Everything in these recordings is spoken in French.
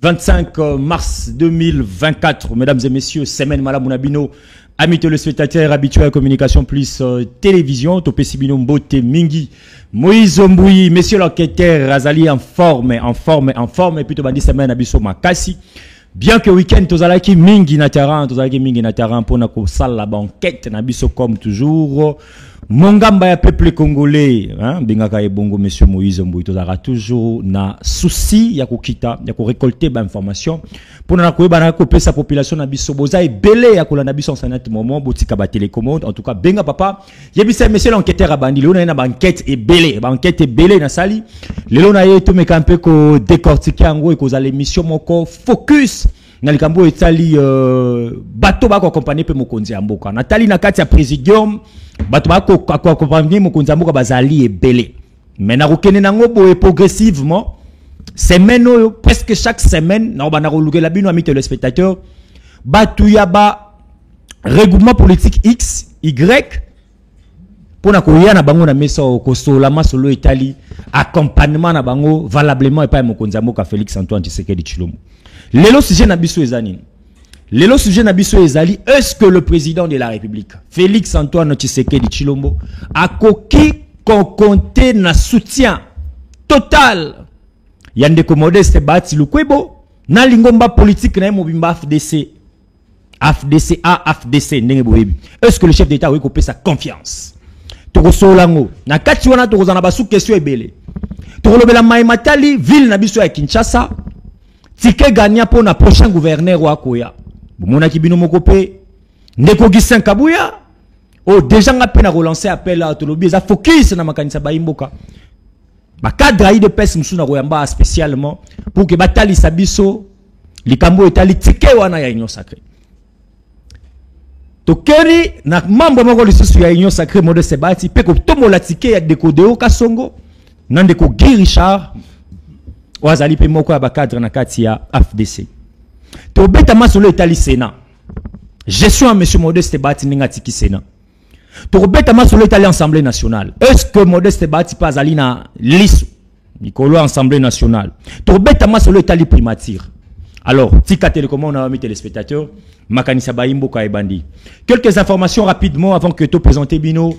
25 mars 2024, mesdames et messieurs, semaine Malamunabino, amis téléspectateurs habitués à la communication plus télévision, Topé Sibino Mbote Mingi, Moïse Mbouyi, messieurs l'enquêteur, Razali en forme, et puis Tobandi semaine Abisso Makasi. Bien que week-end, Tozalaki Mingi Nataran, pour na salle la banquette, Nabisso comme toujours. Mongamba ya peuple congolais, hein, bingaka e bongo monsieur Moïse Mbouyi, tozara toujours na souci ya kokita, ya ko récolter ba information pour na koyeba na ko pesa population na biso boza e belé ya ko na biso en sanat moment botika ba télécommande en tout cas benga papa yebisa monsieur l'enquêteur abandi lelo na banquette e belé na sali lelo na ye to mekampe ko décortiquer ngo e ko za l'émission moko focus na likambo etali bato ba ko accompagner pe mokonzi ya mboka natali na kati ya presidium bato ba ko accompagner mokonzi ya mboka bazali ebele mais na kokene nango boye progressivement semaine presque chaque semaine na ba na kolukela bino ami téléspectateurs bato ya ba regroupement politique X Y pona koya na bango na mesa ko sola masolo etali accompagnement na bango valablement et pas mokonzi ya mboka Félix Antoine Tshisekedi Tshilombo. Lelo sujet na biso ezani. Lelo sujet na biso ezali, est-ce que le président de la République, Félix Antoine Tshisekedi Tshilombo, a koki konkonte na soutien total yandeko Modeste Bahati Lukwebo na lingomba politique na mobimba FDC ndenge boyebi. Est-ce que le chef d'État a sa confiance? Toko solango na kati wana toko zana basu question ebele. Toko lobela Matali ville na biso ya Kinshasa. Tike gagna pour na prochain gouverneur wa Koya. Mona kibino mokope ndeko Gisin Kabuya. Oh déjà nga pe na relancer appel à Tolobi za focus na makanisa ba imboka. Ba cadre de pes musu na koyamba spécialement pour que batali sabiso likambo etali tike wana ya union sacrée. Tokeri na mambo moko lisusu ya union sacrée Modeste Bahati pe ko tomola tike ya Dekodeo Kasongo na ndeko Guy Richard wazali pe moko ya bakadre na kati ya FDC. To beta masolo etali Sénat. Gestion à monsieur Modeste Bahati ninga tiki Sénat. To beta masolo etali Assemblée nationale. Est-ce que Modeste Bahati pas ali na lisu Nicolo Assemblée nationale. To beta masolo etali primature. Alors, tika télécommande à mes téléspectateurs, makanisa baimbo ka ebandi. Quelques informations rapidement avant que to présenter bino.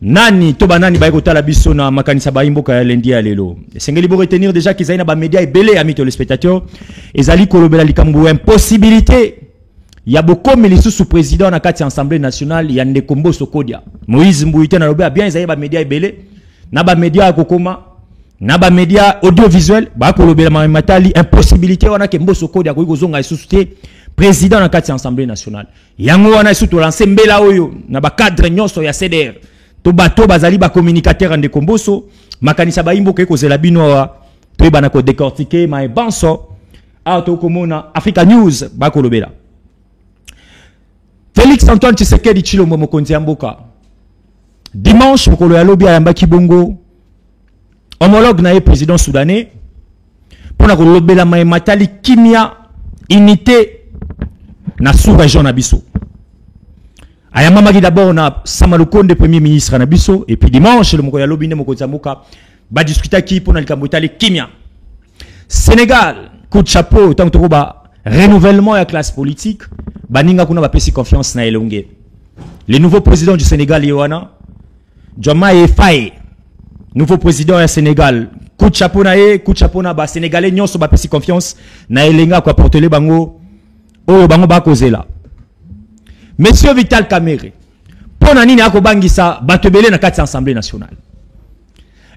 Nani to banani ba ekota la biso na makanisa baimbo ka lendi ya lelo. Sengeli bo retenir déjà qu'ils aina ba média ebele ami téléspectateurs ezali kolobela likambo impossibilité ya boko milisu sous président na kati assemblée nationale ya Ndekombo Sokodia. Moïse Mbouyi na lobela bien ezali ba média ebele na ba média kokoma na ba média audiovisuel ba kolobela Matali impossibilité wana ke Mboso Sokodia ko zonga isusuté président na kati assemblée nationale. Yango wana isuto lancer mbela oyo na ba cadre nyonso ya CDR. To bato bazali ba communicateur ande komboso makanisa baimbo ke ko zela bino wa pe bana ko décortiquer ma banso auto komona Africa News ba ko lobela Félix Antoine Tshisekedi Tshilombo mokonzi ya mboka dimanche mokolo ya lobi ayamba kibongo homologue na ye président soudanais pona ko lobela Matali kimia unité na sous-région na biso. Ayamamaki d'abord na Samalukonde premier ministre na biso et puis dimanche le moko ya lobi ne moko zamuka ba discuter ki pour na likambo etali kimia. Sénégal coup de chapeau tant que ba renouvellement ya classe politique baninga kuna ba pesi confiance na elonge. Le nouveau président du Sénégal Yohana Diomaye Faye nouveau président du Sénégal coup de chapeau na ba sénégalais nyonso ba pesi confiance na elenga ko apporter bango oyo bango ba kozela. Monsieur Vital Kamerhe, pour nani na ko bangisa batebele na kati Assemblée nationale.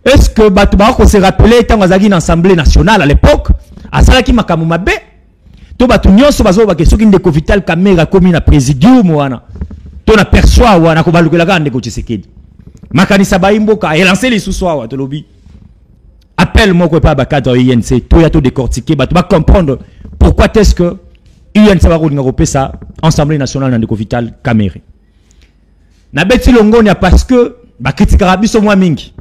Est-ce que batba ko se rappeler tant azaki na Assemblée nationale à l'époque, asalaki makamu mabe, to batu nyonso bazo ba kesoki ndeko Vital Kamerhe komi na présidium wana. To na perçoit wana ko balukela ka ndeko Tshisekedi. Makanisa baimboka elancer les sous-soir wa to lobi. Appel moko pa ba cadre INC, to ya to décortiquer, batu ba comprendre pourquoi est-ce que UNC va repesa Assemblée nationale na ndeko Vital Kamerhe. Na beti longonia parce que ba kritika biso mwa mingi.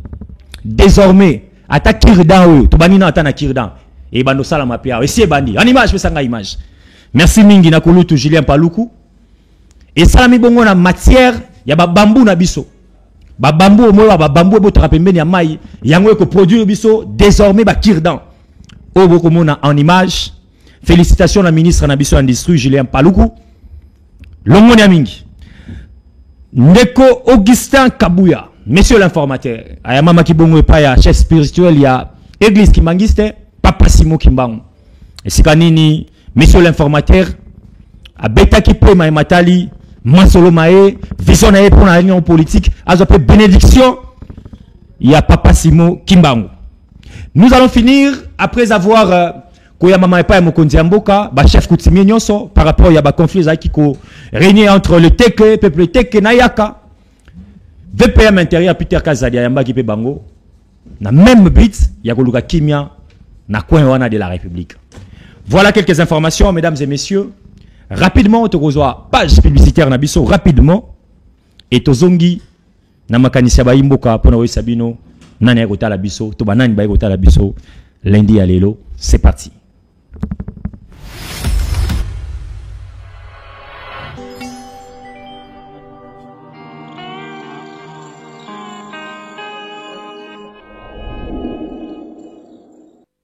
Désormais, ata kirdan oyo to banina ata na kirdan e bando sala mapia. Et si bandi, en image pesanga image. Merci mingi na kulutu Julien Paluku. Et salami bongo na matière ya ba bambou na biso. Ba bambou mo ba bambou bo trapembeni ya mai yango ko produire biso désormais ba kirdan. O boko mona en image Félicitations à la ministre Nabiso Industrie, Julien Paloukou. Longoni Amingi. Ndeko Augustin Kabouya, monsieur l'informateur. Ayamama Kibongo Epaya, chef spirituel, il y a Église Kimbangiste, Papa Simo Kimbango. Et c'est kanini, monsieur l'informateur, a Beta Kipe Matali, Mansolo Mae, vision pour la réunion politique, à bénédiction, il y a Papa Simo Kimbango. Nous allons finir, après avoir Koya Mama Epa et Mokonzi Amboka, chef Koutimi Nyonso, par rapport à conflit qui régné entre le Teke, peuple Teke, Nayaka, VPM intérieur, Peter Kazadi, Yamba Kipe Bango, na même bit, Yakoluka Kimia, na Kouenwana de la République. Voilà quelques informations, mesdames et messieurs. Rapidement, on te reçoit page publicitaire Nabiso, rapidement, et Tozongi, Namakanisia Baimboka, Pono Sabino, Nane Gota Labiso, Tobanan Baigota Labiso, lundi à l'élo, c'est parti.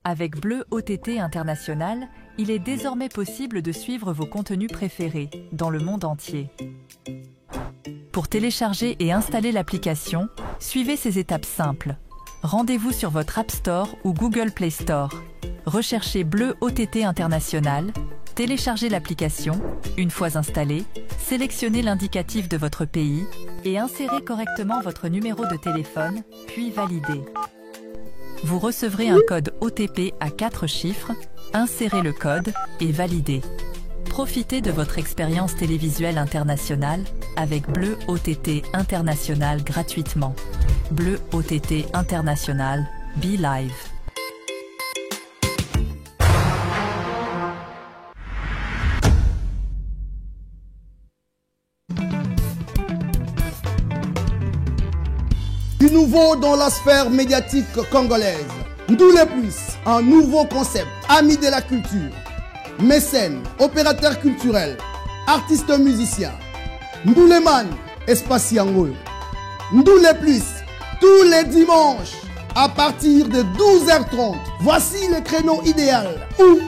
Avec Bleu OTT International, il est désormais possible de suivre vos contenus préférés dans le monde entier. Pour télécharger et installer l'application, suivez ces étapes simples. Rendez-vous sur votre App Store ou Google Play Store. Recherchez Bleu OTT International, téléchargez l'application. Une fois installée, sélectionnez l'indicatif de votre pays et insérez correctement votre numéro de téléphone, puis validez. Vous recevrez un code OTP à 4 chiffres, insérez le code et validez. Profitez de votre expérience télévisuelle internationale avec Bleu OTT International gratuitement. Bleu OTT International, Be Live. Du nouveau dans la sphère médiatique congolaise. D'où les plus, un nouveau concept, amis de la culture, mécènes, opérateurs culturels, artistes musiciens. Ndouleman, espace Yangoyo. D'où les plus, tous les dimanches, à partir de 12h30. Voici le créneau idéal où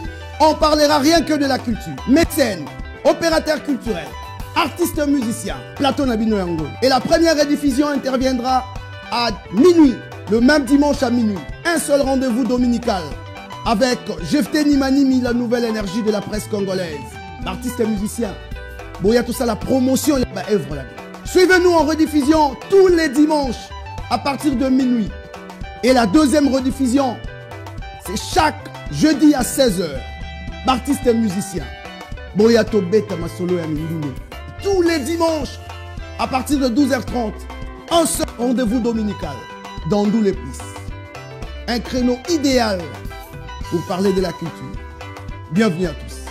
on parlera rien que de la culture. Mécènes, opérateurs culturels, artistes musiciens, plateau Nabino Yangoyo. Et la première rediffusion interviendra à minuit, le même dimanche à minuit. Un seul rendez-vous dominical avec Jefté Nimanimi, la nouvelle énergie de la presse congolaise. L'artiste et musicien. Bon, il y a tout ça, la promotion, il y a œuvre là. Suivez-nous en rediffusion tous les dimanches à partir de minuit. Et la deuxième rediffusion, c'est chaque jeudi à 16h. L'artiste et musicien. Boyato Beta Masolo et Mindoume. Tous les dimanches à partir de 12h30. Un seul rendez-vous dominical dans D'où les Plis. Un créneau idéal pour parler de la culture. Bienvenue à tous.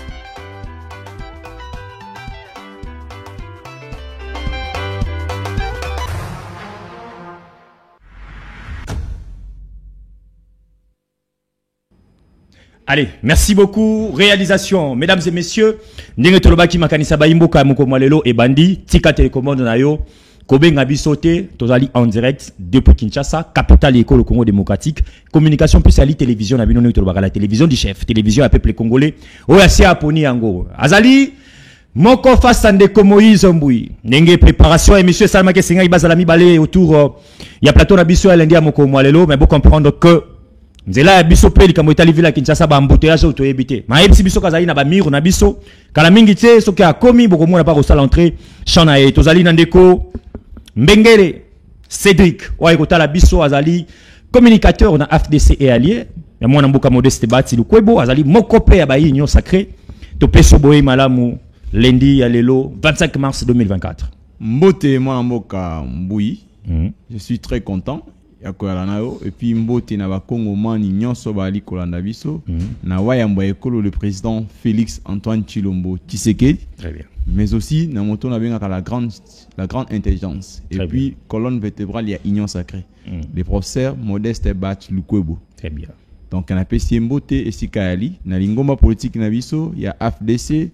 Allez, merci beaucoup. Réalisation, mesdames et messieurs. Ndenge tolobaki makanisa baimboka mokomwalelo et bandi tika télécommande nayo. Kobenga bisote, tozali en direct depuis Kinshasa, capitale école Congo démocratique. Communication plus ali télévision na binono tolobaka la télévision du chef, télévision à peuple congolais. Oya si aponi yango. Azali moko face ndeko Moïse Mbui. Ndenge préparation émission salama ke singa ibazala mibale autour ya plateau na biso ya lundi ya moko mwalelo, mais bon comprendre que nzela ya biso pe likambo etali vila Kinshasa ba embouteillage auto ebité. Ma ebisi biso kazali na ba miro na biso. Kala mingi te soki akomi boko mona pa ko sala entrée chana e tozali na ndeko Mbengele Cédric Waikotala Bisso Azali communicateur na FDC et allié ya mwana mboka Modeste Bati Lukwebo Azali mokope ya bayi union sacrée to peso boye malamu lundi ya lelo 25 mars 2024. Mbote mwana mboka Mbui. Je suis très content ya koyala nayo et puis mbote na ba Kongomani nyonso bali kolanda biso na wayamba ekolo le président Félix Antoine Tshilombo Tshisekedi. Très bien. Mais aussi na moto na benga la grande intelligence et très puis bien. colonne vertébrale il y a union sacrée. Le professeur Modeste Bat Lukwebo. Très bien. Donc on a pesi mbote et sikali na lingomba politique na biso il y a FDC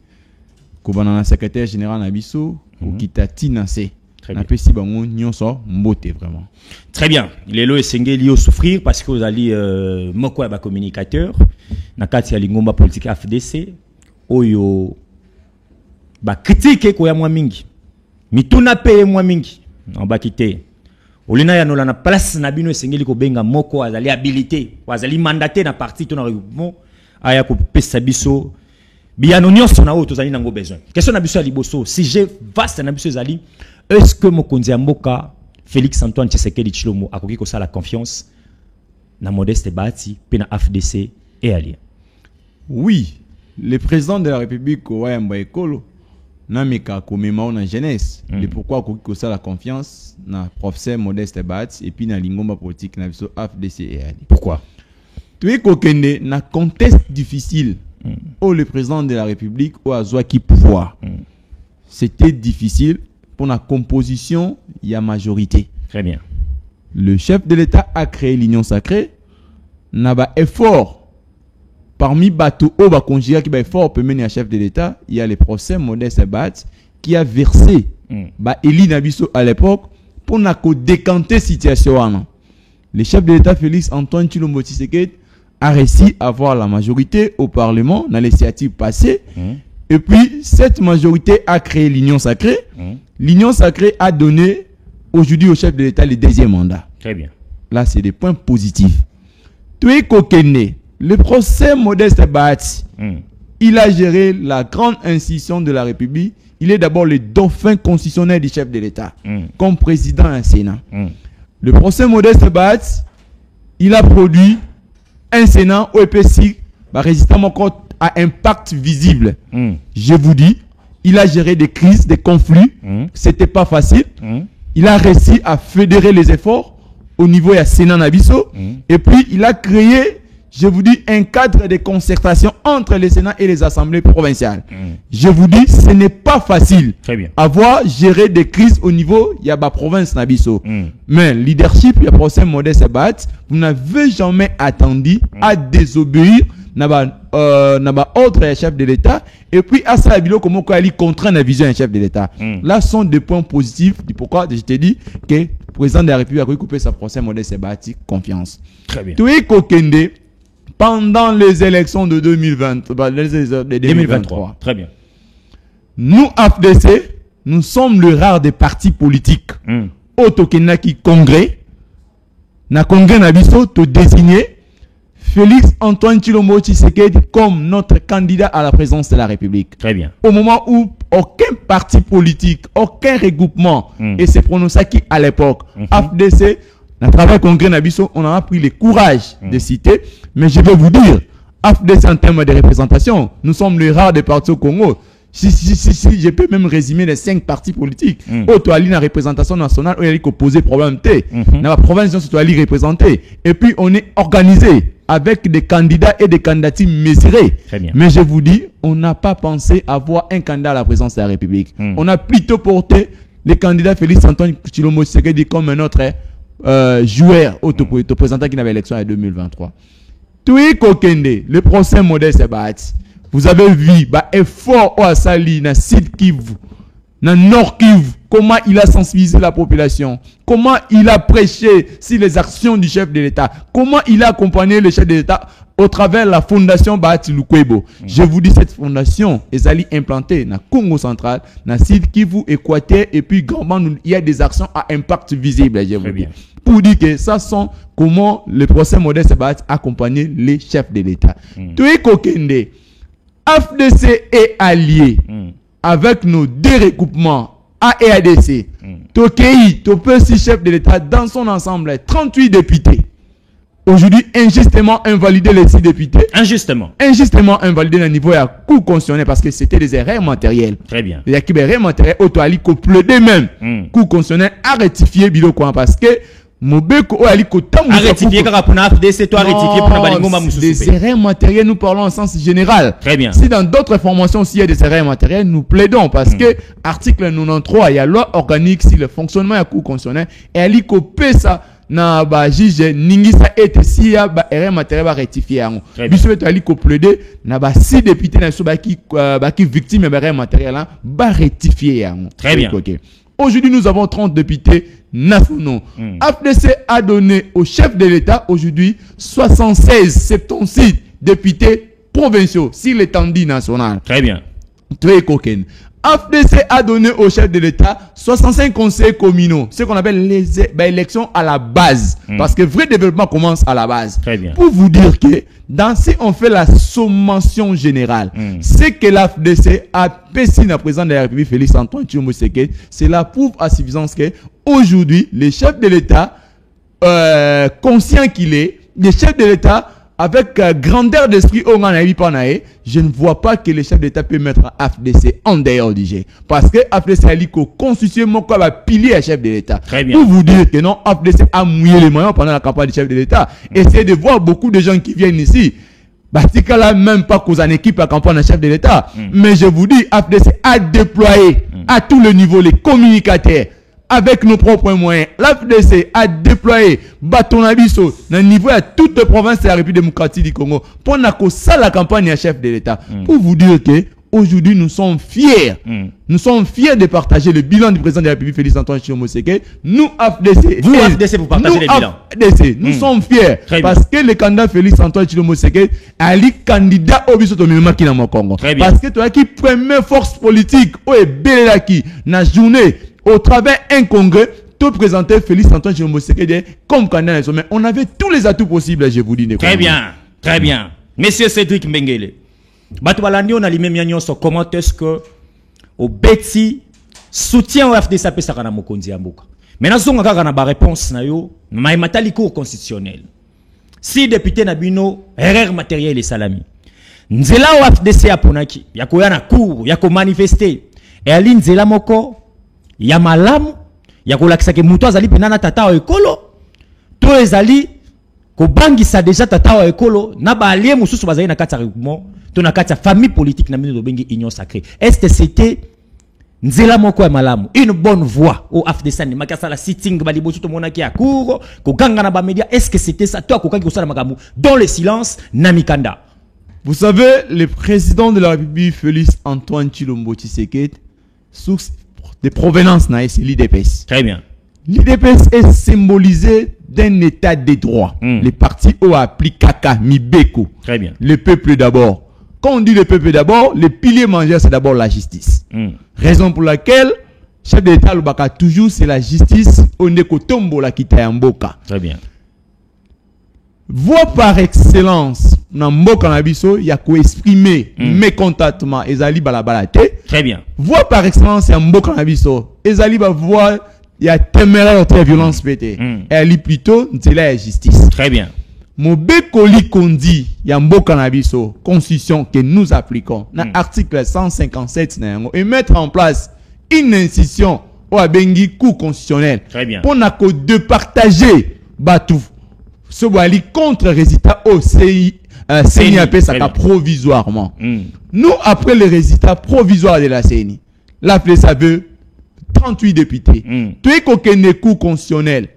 kobana na secrétaire général na biso okitati na C. Na pesi bango nyonso mbote vraiment. Très bien. Lelo esengeli yo souffrir parce que vous allez moko ya ba communicateur na kati ya lingomba politique FDC oyo ba critique ko ya mwa mingi mituna pe mwa mingi on ba quitter olina ya nola na place na bino esengeli ko benga moko azali habilité azali mandaté na parti to na regroupement aya ko pesa biso biano nyonso na oto zali nango besoin question na biso ya liboso sujet vaste na biso ezali est-ce que mokonzi ya mboka Félix Antoine Tshisekedi Tshilombo akoki ko sala confiance na Modeste Bahati pe na FDC et alliés? Oui, le président de la République Wayamba Ekolo n'a meka komema na jeunesse. Le pourquoi akoki ko sala confiance na professeur Modeste Bahati et puis na lingomba politique na biso FDC et alliés. Pourquoi? Tu es kokende na contexte difficile. Oh, le président de la République ou azwaki pouvoir. C'était difficile pour la composition, il y a majorité. Très bien. Le chef de l'État a créé l'Union sacrée. N'a pas effort. Parmi bateau au bas congéa qui va effort pour mener un chef de l'État, il y a le procès Modeste Bahati qui a versé Eli Nabiso à l'époque pour n'a qu'au décanter situation. Le chef de l'État Félix Antoine Tshilombo Tshisekedi a réussi à avoir la majorité au Parlement dans l'initiative passée. Et puis, cette majorité a créé l'Union sacrée. L'Union sacrée a donné aujourd'hui au chef de l'État le deuxième mandat. Très bien. Là, c'est des points positifs. Tué Kokene, le procès Modeste Bahati, il a géré la grande institution de la République. Il est d'abord le dauphin constitutionnel du chef de l'État, comme président et Sénat. Le procès Modeste Bahati, il a produit un Sénat au EPC résistant encore à impact visible. Je vous dis, il a géré des crises, des conflits. C'était pas facile. Il a réussi à fédérer les efforts au niveau du Sénat Nabiso. Et puis, il a créé, je vous dis, un cadre de concertation entre les Sénats et les assemblées provinciales. Je vous dis, ce n'est pas facile. Très bien. Avoir géré des crises au niveau de la province Nabiso. Mais leadership, il y a procès Modeste Bahati, vous n'avez jamais attendu à désobéir naba ordre chef de l'État et puis à ça bilo comment il contraint la vision un chef de l'État. Là sont des points positifs. Pourquoi je t'ai dit que le président de la République a recoupé sa procès Modeste Bahati confiance. Très bien. Toi Kokende pendant les élections de 2023. Très bien. Nous FDC, nous sommes le rare des partis politiques. Au Tokena qui congrès na congrès na biso to désigner Félix Antoine Tshilombo Tshisekedi comme notre candidat à la présidence de la République. Très bien. Au moment où aucun parti politique, aucun regroupement, et c'est prononcé qui à l'époque, FDC, à travers congrès Nabiso, on a pris le courage de citer, mais je vais vous dire, FDC en termes de représentation, nous sommes les rares des partis au Congo. Si, je peux même résumer les 5 partis politiques. Auto ali la représentation nationale, où il y a posé problème T. Dans la province, on se représenté. Et puis, on est organisé avec des candidats et des candidatures mesurées. Mais je vous dis, on n'a pas pensé avoir un candidat à la présidence de la République. On a plutôt porté les candidats Félix Antoine Tshilombo Tshisekedi comme un autre joueur auto-présentant qui n'avait élection en 2023. Tui Kokende, le procès Modeste Bahati. Vous avez vu, effort au Asali, na Sud Kivu, na Nord Kivu, comment il a sensibilisé la population, comment il a prêché sur les actions du chef de l'État, comment il a accompagné le chef de l'État au travers de la fondation Bahati Lukwebo. Je vous dis, cette fondation est allée implantée dans Congo central, dans Sud Kivu, Équateur, et puis grandement, il y a des actions à impact visible, je vous dis. Pour dire que ça sont comment le procès Modeste Bahati a accompagné les chefs de l'État. Toi, Kokende, FDC est allié avec nos deux regroupements A et ADC. Tokei, Topesi, chef de l'État, dans son ensemble, 38 députés. Aujourd'hui, injustement invalidé les 6 députés. Injustement invalidé au niveau de la Cour constitutionnelle parce que c'était des erreurs matérielles. Très bien. Les erreurs matérielles, Auto-Ali, plaidé même. Cour constitutionnelle a rectifié Bilo quoi parce que Mobeko a rectifié pour la FDC, toi rectifié pour la Balingoma Moussou. Des erreurs matérielles, nous parlons en sens général. Très bien. Si dans d'autres formations, s'il y a des erreurs matérielles, nous plaidons parce que article 93, il y a loi organique sur le fonctionnement de la Cour constitutionnelle et elle a coupé ça. Na ba juge ningi sa ete si ya ba erreur matérielle ba rectifier yango biso beto ali ko plaider na ba 6 députés na so ba ki victime ba erreur matérielle ba rectifier yango. Très bien. Aujourd'hui nous avons 30 députés nationaux. FDC a donné au chef de l'État aujourd'hui 76 députés provinciaux sur l'étendue nationale. Très bien. Très coquine. AFDC a donné au chef de l'État 65 conseils communaux, ce qu'on appelle les élections à la base. Parce que le vrai développement commence à la base. Très bien. Pour vous dire que, si on fait la sommation générale, c'est que l'AFDC a péci le président de la République, Félix Antoine Tshilombo Sekedi, cela prouve à suffisance que, aujourd'hui, les chefs de l'État, conscient qu'il est, les chefs de l'État, avec grandeur d'esprit, je ne vois pas que les chefs d'État peuvent mettre AFDC en dehors du jeu. Parce que AFDC a dit que constitutionnellement, quoi va pilier à chef de l'État. Pour vous dire que non, AFDC a mouillé les moyens pendant la campagne du chef de l'État. Essayez de voir beaucoup de gens qui viennent ici. Batika là, même pas qu'aux en équipe à campagne de chef de l'État. Mais je vous dis, AFDC a déployé à tous les niveaux les communicateurs. Avec nos propres moyens, l'AFDC a déployé bâton abisso dans le niveau à toutes les provinces de la République démocratique du Congo pour la campagne à chef de l'État. Pour vous dire que aujourd'hui nous sommes fiers. Nous sommes fiers de partager le bilan du président de la République, Félix Antoine Tshilombo Sekedi. Nous, AFDC. Vous, AFDC, vous partagez les bilans. AFDC, nous sommes fiers. Parce que le candidat Félix Antoine Tshilombo Sekedi a le candidat au biso tomima qui dans Congo. Parce que tu as qui première force politique au Belelaki na journée au travers un congrès, tout présenté Félix Antoine Tshilombo Sekedi comme candidat. Mais on avait tous les atouts possibles, je vous dis. Très bien, très bien. Monsieur Cédric Mbengele, Batubalandi, on a les mêmes sur comment est-ce que au Betty soutient au FDC à Pesakana Mokonzi Amboka. Maintenant, on a une réponse na yo, mais matali cour constitutionnel. Si député Nabino, erreur matérielle et salami. Nzela au FDC a ponaki, yako yana cour, yako manifester. Et ali nzela moko, ya malamu, yako lakisa ke muto azali penana tata wa ekolo. To ezali ko bangisa déjà tata wa ekolo, na ba allié mususu bazali na kati ya regroupement, to na kati ya famille politique na mino do bengi union sacrée. Est-ce que c'était nzela moko ya malamu, une bonne voix au AFDC ni makasa la sitting bali botu to monaki ya cour, ko ganga na ba média, est-ce que c'était ça toi ko kangi ko sala makamu dans le silence na mikanda? Vous savez, le président de la République, Félix Antoine Tshilombo Sekedi, source de provenance, c'est l'IDPS. Très bien. L'IDPS est symbolisé d'un état de droit. Les partis ont appliqué Kaka, Mibeko. Très bien. Le peuple d'abord. Quand on dit le peuple d'abord, les piliers majeurs, c'est d'abord la justice. Raison pour laquelle, chef de l'État, le toujours, c'est la justice. On est kotombo la kitayamboka. Très bien. Voix par excellence, dans Mboka Nabiso, il y a qu'à exprimer mécontentement, ezali balabalate. Très bien. Voix par excellence, il y a Mboka Nabiso, ezali ba voix, il y a téméraire de violence pété. Elle est plutôt, c'est la justice. Très bien. Mobekoli Kondi, il y a Mboka Nabiso, constitution que nous appliquons, dans l'article 157, et mettre en place une institution au Abengi cour constitutionnel. Très bien. Pour de partager Batou. Ce wali contre résultat au CENI appelle ça provisoirement. Nous, après les résultats provisoires de la CENI, la FLESA veut 38 députés. Tu es qu'aucun cours constitutionnel.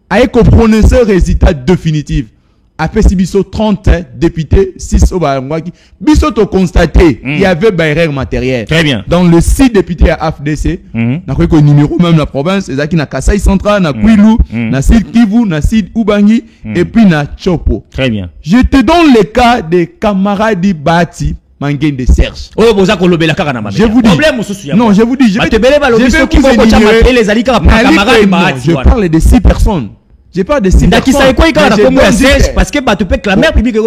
Avec un prononcé résultat définitif. Après si biso 30 députés, 6 au Barangwaki, biso to constaté, il y avait barrière matérielle. Très bien. Dans le 6 députés à AFDC, n'a quoi que numéro même la province, et qui na Kasai Central, na Kwilu, na Sid Kivu, na Sid Ubangi, et puis na Chopo. Très bien. Je te donne le cas des camarades Bati, Mangen de Serge. Oh, vous avez colobé la carana. Je vous dis. Non, je vous dis. Je parle de 6 personnes. Je parle de 6 personnes. Parce que tu peux clamer public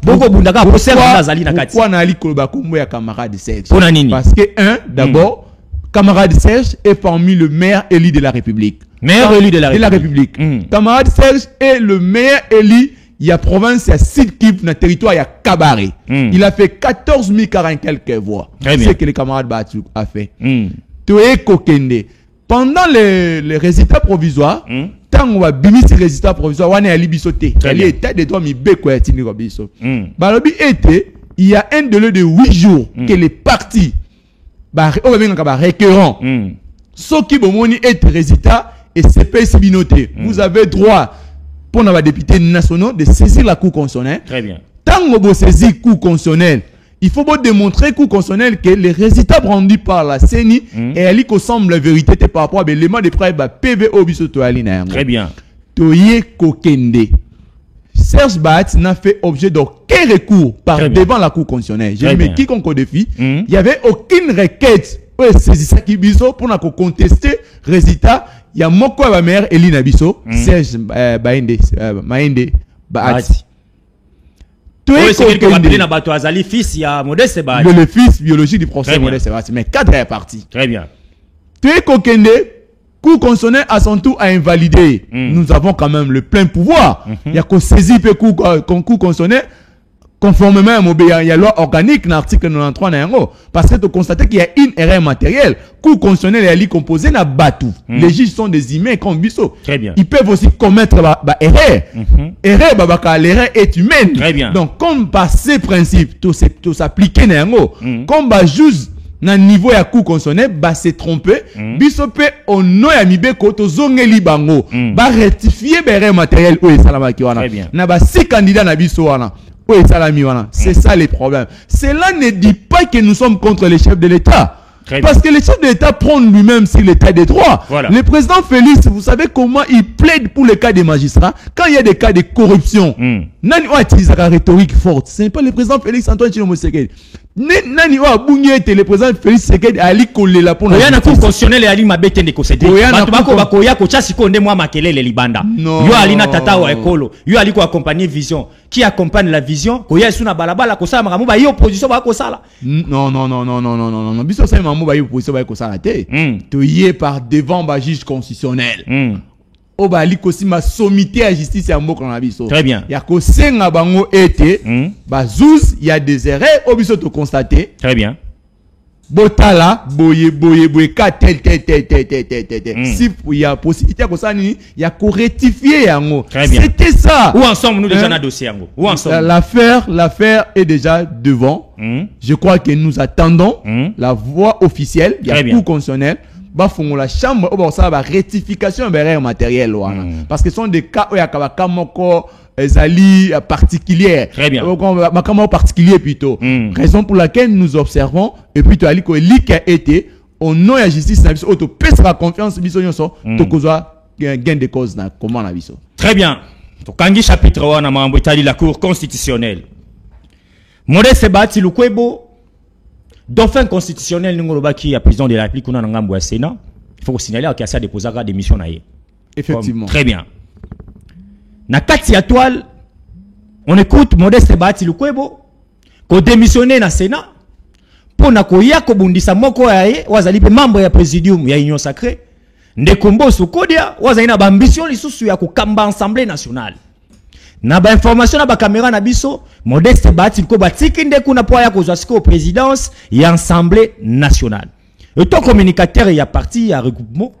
pourquoi n'a ali koloba kombo ya camarade Serge? Parce que d'abord, camarade Serge est parmi le maire élu de la République. Maire élu de la République. Camarade Serge est le maire élu. Il y a province, il y a Sud Kivu, dans le territoire, il y a Kabare. Il a fait 14 040 quelques voix. C'est ce que les camarades Batu a fait. Toé Kokende. Pendant les résultats provisoires, tant on va bimi ces résultats provisoires, on est à Libisoté. Il est état de droit, mais béko est tini Robiso. Balobi était, il y a un délai de 8 jours que les partis, récurrents, ceux qui vont être résultats et c'est binoté. Vous avez droit, pour nos députés nationaux, de saisir la Cour constitutionnelle. Très bien. Tant qu'on va saisir la Cour constitutionnelle, il faut démontrer Cour constitutionnelle que les résultats rendus par la CENI et elle qui semble la vérité par rapport à l'élément de preuve PVO biso to alina. Très bien. Toye Kokende. Serge Bahati n'a fait objet d'aucun recours devant la Cour constitutionnelle. J'ai dit, mais quiconque au défi, il n'y avait aucune requête saisissait Kibiso pour nous contester résultat. Il y a Moko à ma mère, Elina Bisso, Serge Maïndé Bahati. C'est quelqu'un qui a appelé Nabato Azali, fils, il y a Modeste Bahati. Le fils biologique du procès Modeste Bahati. Mais cadre est parti. Très bien. Tu es Kokende, Cour constitutionnelle à son tour a invalidé. Nous avons quand même le plein pouvoir. Il y a qu'on saisit le Cour constitutionnelle conformément à la loi organique dans l'article 93 parce que tu constates qu'il y a une erreur matérielle. Cour constitutionnelle est composée na Batou. Les juges sont des humains comme Bisso. Très bien. Ils peuvent aussi commettre erreur. L'erreur est humaine. Très bien. Donc comme par ces principes tout s'appliquer comme juge na niveau ya Cour constitutionnelle se tromper Bisso peut au nom ya mibeko to zongeli bango rectifier erreur matérielle ou salama ki wana. Na ba 6 candidats na Bisso wana. C'est ça les problèmes. Cela ne dit pas que nous sommes contre les chefs de l'État. Parce que le chef de l'État prend lui-même sur l'état des droits. Voilà. Le président Félix, vous savez comment il plaide pour les cas des magistrats quand il y a des cas de corruption. Nani a utilisé la rhétorique forte. Ce n'est pas le président Félix Antoine Tshilombo Sekedi. Nani a bougné le président Félix Sekedi Ali Kolela pour la justice. Cour constitutionnelle Ali Mabete ne kosede. Batubako bakoya ko chasi ko nde mwa makelele libanda. Yo Ali na tata wa ekolo. Yo Ali ko accompagner vision. Qui accompagne la vision? Koya suna balabala ko sala makamu ba yo opposition ba ko sala. Non. Biso sa mamu ba yo opposition ba ko sala te. To yé par devant ba juge constitutionnel. Oba Ali kosi ma sommité à justice ya mboko na biso. Très bien. Ya ko senga bango ete ba zouz il y a des erreurs obiso to constater. Très bien. Botala boye ka tel. Si il y a possibilité ko ça ni il y a ko rectifier yango. C'était ça. Où ensemble nous déjà na dossier yango? Où ensemble? L'affaire est déjà devant. Je crois que nous attendons la voie officielle, il y a Cour constitutionnelle. La chambre la rectification de matériel parce que ce sont des cas où il y a des particuliers. Très bien. Particulier plutôt. Raison pour laquelle nous observons et puis tu as dit que qui a été au nom de la justice auto pèse la confiance biso nyonso to kozwa gain de cause na comment na biso. Très bien. To kangi chapitre 1 na mambo itali la Cour constitutionnelle. Modeste Bahati Lukwebo dauphin constitutionnel qui est président de la République, on a un Sénat. Il faut signaler qu'il y a déposé des démissions. Effectivement. Très bien. Na kati ya toile, on écoute Modeste Bahati Lukwebo ko démissionné na Sénat pour na koya ko bundisa moko yae wazali pe membre ya présidium ya Union Sacrée ndekombo sokodia wazali na ambition lisusu ya kokamba Assemblée nationale. Na ba information na ba caméra na biso Modeste Bahati Lukwebo batiki nde kuna po ya kozwa siko présidence ya Assemblée nationale. Et ton communicateur y a parti à regroupement.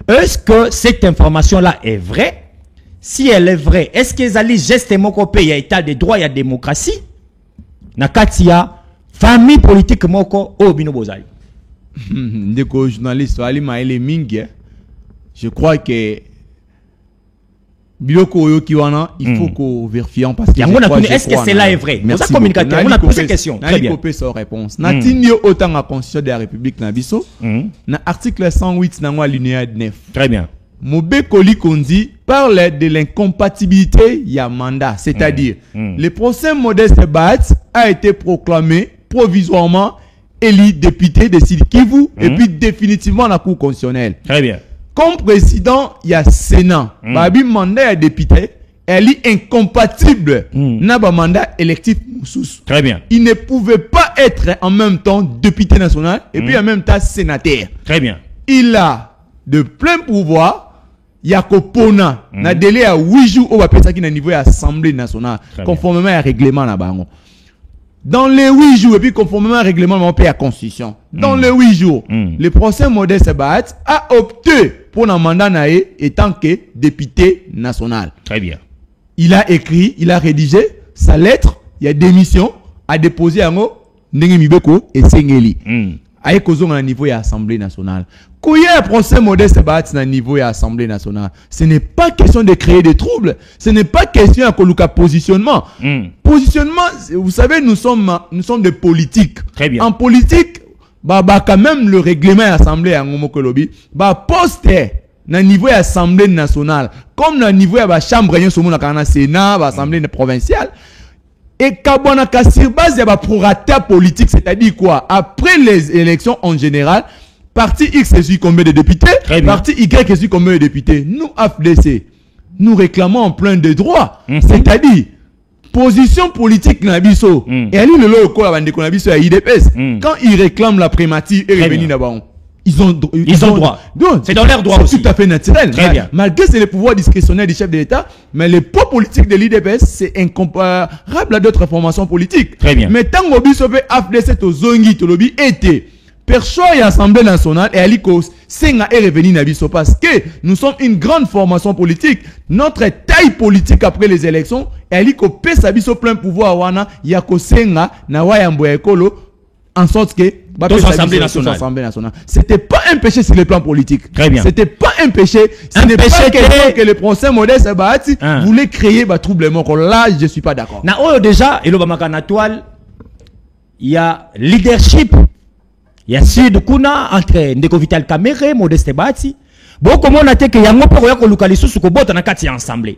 Est-ce que cette information là est vraie? Si elle est vraie, est-ce qu'ils allaient gestement copier il y a état de droit, il y a démocratie? Na katia famille politique moko obino bozali. Ndeko journaliste Ali Maele Mingi. Je crois que Biloko Oyokiwana, il faut qu'on vérifie parce que est-ce que cela est vrai? Merci. Communicateur, on a posé question. Très bien. Sa réponse. Natinyo autant la Constitution de la République na biso. Na article 108 na alinéa 9. Très bien. Mobe Koli Kondi parle de l'incompatibilité ya mandat, c'est-à-dire le procès Modeste Bahati a été proclamé provisoirement élu député de Sud Kivu et puis définitivement la Cour constitutionnelle. Très bien. Comme président, il y a Sénat. Babi mandat de député, elle est incompatible n'aba mandat électif moussous. Très bien. Il ne pouvait pas être en même temps député national et puis en même temps sénateur. Très bien. Il a de plein pouvoir. Yakopona na délai à 8 jours au bapesa qui na niveau de l'Assemblée nationale conformément au règlement na bango. Dans les 8 jours et puis conformément au règlement on paye la constitution. Dans les 8 jours, le procès Modeste Bahati a opté pour un mandat naé étant que député national. Très bien. Il a écrit, il a rédigé sa lettre, il y a démission à déposer à ngo ndenge mibeko et sengeli. Aïe kozong à niveau de l'Assemblée nationale. Quand il y a un procès Modeste Bahati à niveau de l'Assemblée nationale, ce n'est pas question de créer des troubles. Ce n'est pas question de positionnement. Positionnement, vous savez, nous sommes des politiques. Très bien. En politique, quand même le règlement de l'Assemblée à Ngomokolobi, poste na niveau de l'Assemblée nationale, comme na niveau de la Chambre, na Sénat, l'Assemblée provinciale, et kabona ka sur base de la prorata politique, c'est-à-dire quoi? Après les élections en général, parti X est combien de députés, parti Y est combien de députés. Nous, AFDC, nous réclamons en plein de droits, c'est-à-dire position politique nabiso. Et ali le loco la bande nabiso à IDPS. Quand ils réclament la primatie et revenir d'abord. Ils ont droit. C'est dans leur droit aussi. C'est tout à fait naturel. Très bien. Malgré c'est le pouvoir discrétionnaire du chef de l'État, mais le poids politique de l'IDPS, c'est incomparable à d'autres formations politiques. Très bien. Mais tant que vous avez AFDC to zongi to lobby été perçoit et Assemblée nationale et aliko senga est revenu nabiso parce que nous sommes une grande formation politique. Notre taille politique après les élections et aliko pesa biso plein pouvoir wana yako senga na wayambo ya ekolo en sorte que Assemblée nationale. C'était pas un péché sur le plan politique. Très bien. C'était pas un péché. Ce n'est pas question que le procès modeste voulait créer troublement. Là, je suis pas d'accord. Na oyo déjà et l'Obama Kanatoile, il y a leadership. Il y a Sud Kuna entre Ndeko Vital Kamere, Modeste Bati. Bon, comment on a dit que yango pour yako lukalisu suko bota na kati ensemble.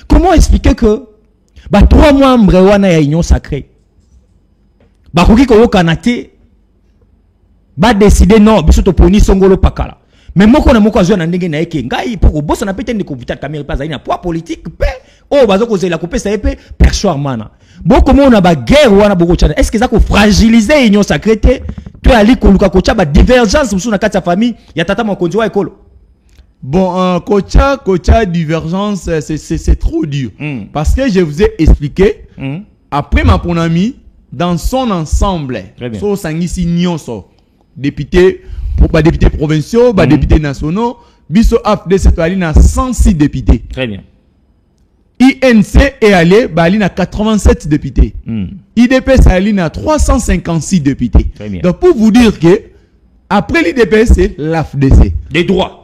Comment expliquer que 3 mois mbrewana ya union sacrée. Koki ko kanate décider non biso to poni songolo pakala. Mais moko na moko azwa na ndenge na yeke ngai pour bossa na pete Ndeko Vital Kamere pas na poids politique pe bazo ko zela ko pesa epé perchoir mana. Bon, comment on a ba guerre wana boko tchana. Est-ce que ça ko fragiliser union sacrée to ali ko luka ko tcha ba divergence musu na kati ya famille ya tata mokonzi wa ekolo. Bon, kocha divergence c'est trop dur. Parce que je vous ai expliqué après ma mon ami dans son ensemble. So sangisi nyonso députés députés provinciaux, députés nationaux, biso AFDC to ali na 106 députés. Très bien. INC est allé à 87 députés. IDPS est allé à 356 députés. Donc pour vous dire que après l'IDPS c'est l'AFDC. Des droits.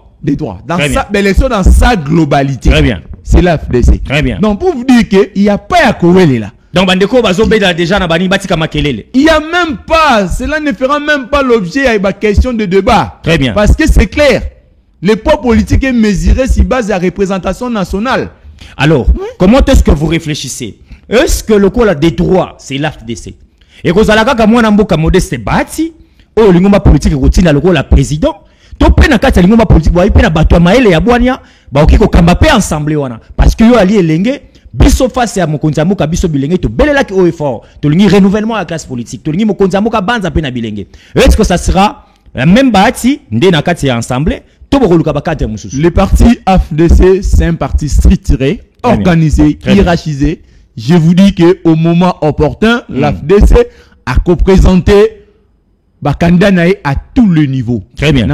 L'élection dans sa globalité. Très bien. C'est l'AFDC. Très bien. Donc pour vous dire que il n'y a pas à courir là. Donc bandeko bazobeda déjà na bani batika makelele. Il n'y a même pas, cela ne fera même pas l'objet à une question de débat. Très bien. Parce que c'est clair. Le poids politique est mesuré sur base de la représentation nationale. Alors, comment est-ce que vous réfléchissez? Est-ce que le col des droits, c'est l'AFDC? Et que vous allez à moi, Namboka Modeste Bati, ou l'ingoma politique routine à le rôle président, to pe na kati l'ingoma politique, wa ipe na bato maele ya bwania, ba okiko kambape ensemble wana. Parce que yo ali elenge, biso face à mokonzi amuka biso bilenge, to belela ki au effort, to lingi renouvellement à la classe politique, to lingi mokonzi amuka banza pe na bilenge. Est-ce que ça sera la même Bati, nde na kati ensemble? Le parti AFDC, c'est un parti structuré, organisé, hiérarchisé. Je vous dis qu'au moment opportun, l'AFDC a représenté Bakandanae à tous les niveaux. Très bien.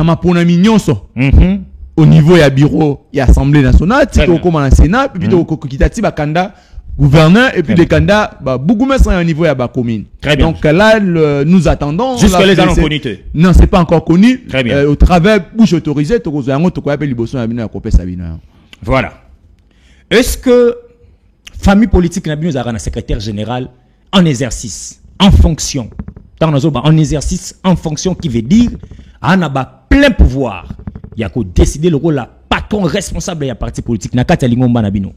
Au niveau du bureau et Assemblée nationale, comme au Sénat, puis au Kokitati Bakanda, gouverneur, et puis des candidats, beaucoup mais au niveau de la commune. Très bien. Donc là, nous attendons. Jusqu'à les annonces connues. Non, c'est pas encore connu. Très bien. Au travers bouche autorisée, voilà. Est-ce que famille politique n'a bien un secrétaire général en exercice, en fonction, en exercice, en fonction, qui veut dire, on a plein pouvoir. Il y a qu'à décider le rôle, patron responsable de la parti politique. N'a qu'à Lingomba Nabino.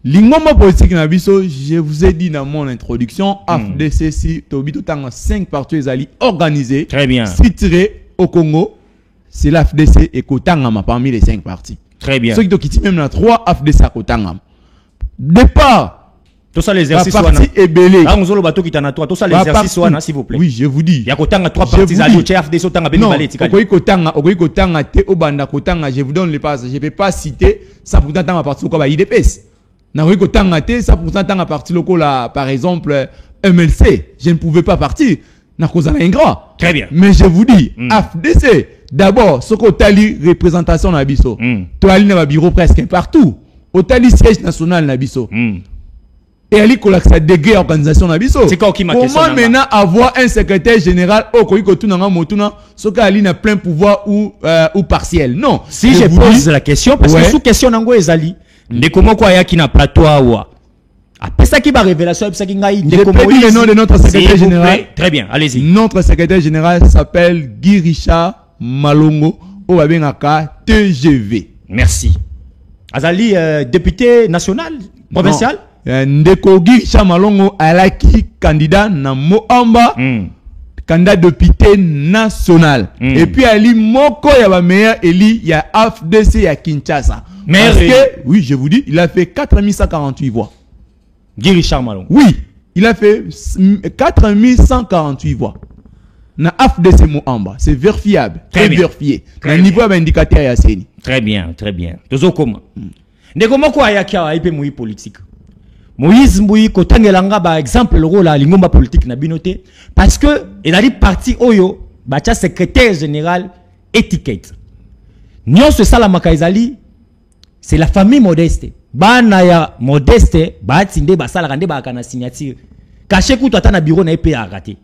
Lingomba politique Nabiso, je vous ai dit dans mon introduction, AFDC, si Tobito Tanga 5 partis organisés, très bien, structurés au Congo, c'est l'AFDC et Kotangama parmi les 5 partis. Très bien. Ceux qui même la 3 AFDC à Kotangama. Départ. Tout ça l'exercice parti est belé. Ah, on bateau qui t'en a toi. Tout ça l'exercice soit s'il vous plaît. Oui, je vous dis. Il y a Kotanga 3 partis à AFDC Kotanga ben balé tika. Kotanga te obanda Kotanga, je vous donne les passes, je peux pas citer ça pour tant à partir quoi IDPS. Na Kotanga te ça pour tant à partir local par exemple MLC, je ne pouvais pas partir. Na cause un ingrat. Très bien. Mais je vous dis, AFDC, d'abord, ce qu'on tali représentation na biso. To ali na bureau presque partout. Au tali siège national na biso. Et ali kolaksa degré organisation na biso. C'est quoi qui m'a question? Comment maintenant avoir un secrétaire général au koiko tuna nga motuna, ce que ali na plein pouvoir ou partiel. Non. Si je pose la question parce que sous question nango ezali, de comment quoi ya ki na plateau wa. Après ça qui va révélation, ça qui ngai. Je peux dire le nom de notre secrétaire général. Très bien, allez-y. Notre secrétaire général s'appelle Guy Richard Malongo, au Babengaka TGV. Merci. Azali député national, provincial. Ndeko Girisha Malongo alaki candidat na Moamba. Candidat député national. Et puis Ali Moko ya ba meilleur Eli ya AFDC ya Kinshasa. Parce que oui, je vous dis, il a fait 4148 voix. Girisha Malongo. Oui, il a fait 4148 voix. Na AFDC Moamba, c'est vérifiable, très vérifié. Na niveau indicateur ya seni. Très bien, très bien. Tozo koma. Ndeko Moko ayaki a ipe moyi politique. Moïse Mbouyi kotangelanga ba exemple le rôle à lingomba politique na binoté parce que il a dit parti oyo bacha secrétaire général étiquette. Nyon se sala makaizali c'est la famille Modeste. Bana ya Modeste ba tinde ba sala kande ba kana signature. Caché kutu ata na bureau na EP a raté.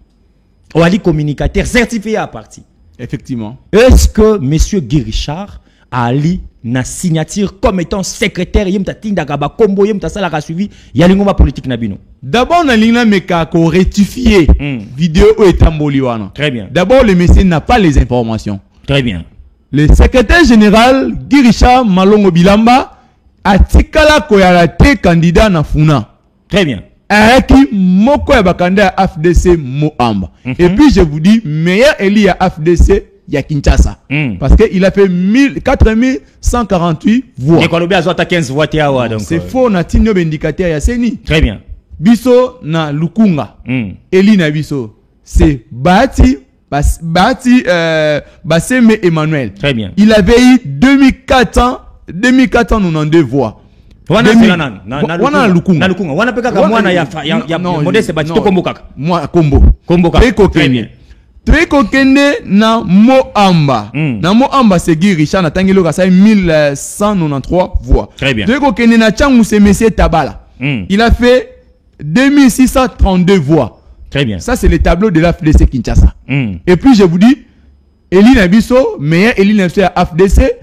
O ali communicateur certifié à parti. Effectivement. Est-ce que monsieur Guy Richard Ali na signature comme étant secrétaire yemta tinda kaba kombo yemta sala ka suivi ya lingoma politique na bino? D'abord na lingna meka ko rectifier vidéo o etamboli wana. Très bien. D'abord le monsieur n'a pas les informations. Très bien. Le secrétaire général Guy Richard Malongo Bilamba a tikala ko ya raté candidat na Funa. Très bien. Aki moko ya bakanda AFDC Moamba. Et puis je vous dis meilleur Eli ya AFDC ya Kinshasa. Parce qu'il a fait 4148 voix. C'est faux, na tinyo indicateur ya seni. Très bien. Biso na Lukunga. Eli na biso. C'est Bati Basseme Emmanuel. Très bien. Il avait eu 2492 voix. Wana Lukunga. Na Lukunga. Wana peka ka mwana ya Modeste Bati to kombo kaka. Moi kombo. Kombo kaka. Très bien. Treko kende na Moamba. Na Moamba c'est Guy Richard na tangelo ka 1193 voix. Très bien. Treko kende na Changu c'est Monsieur Tabala. Il a fait 2632 voix. Très bien. Ça c'est le tableau de l'AFDC Kinshasa. Et puis je vous dis Eli Nabiso, meilleur Eli Nabiso à AFDC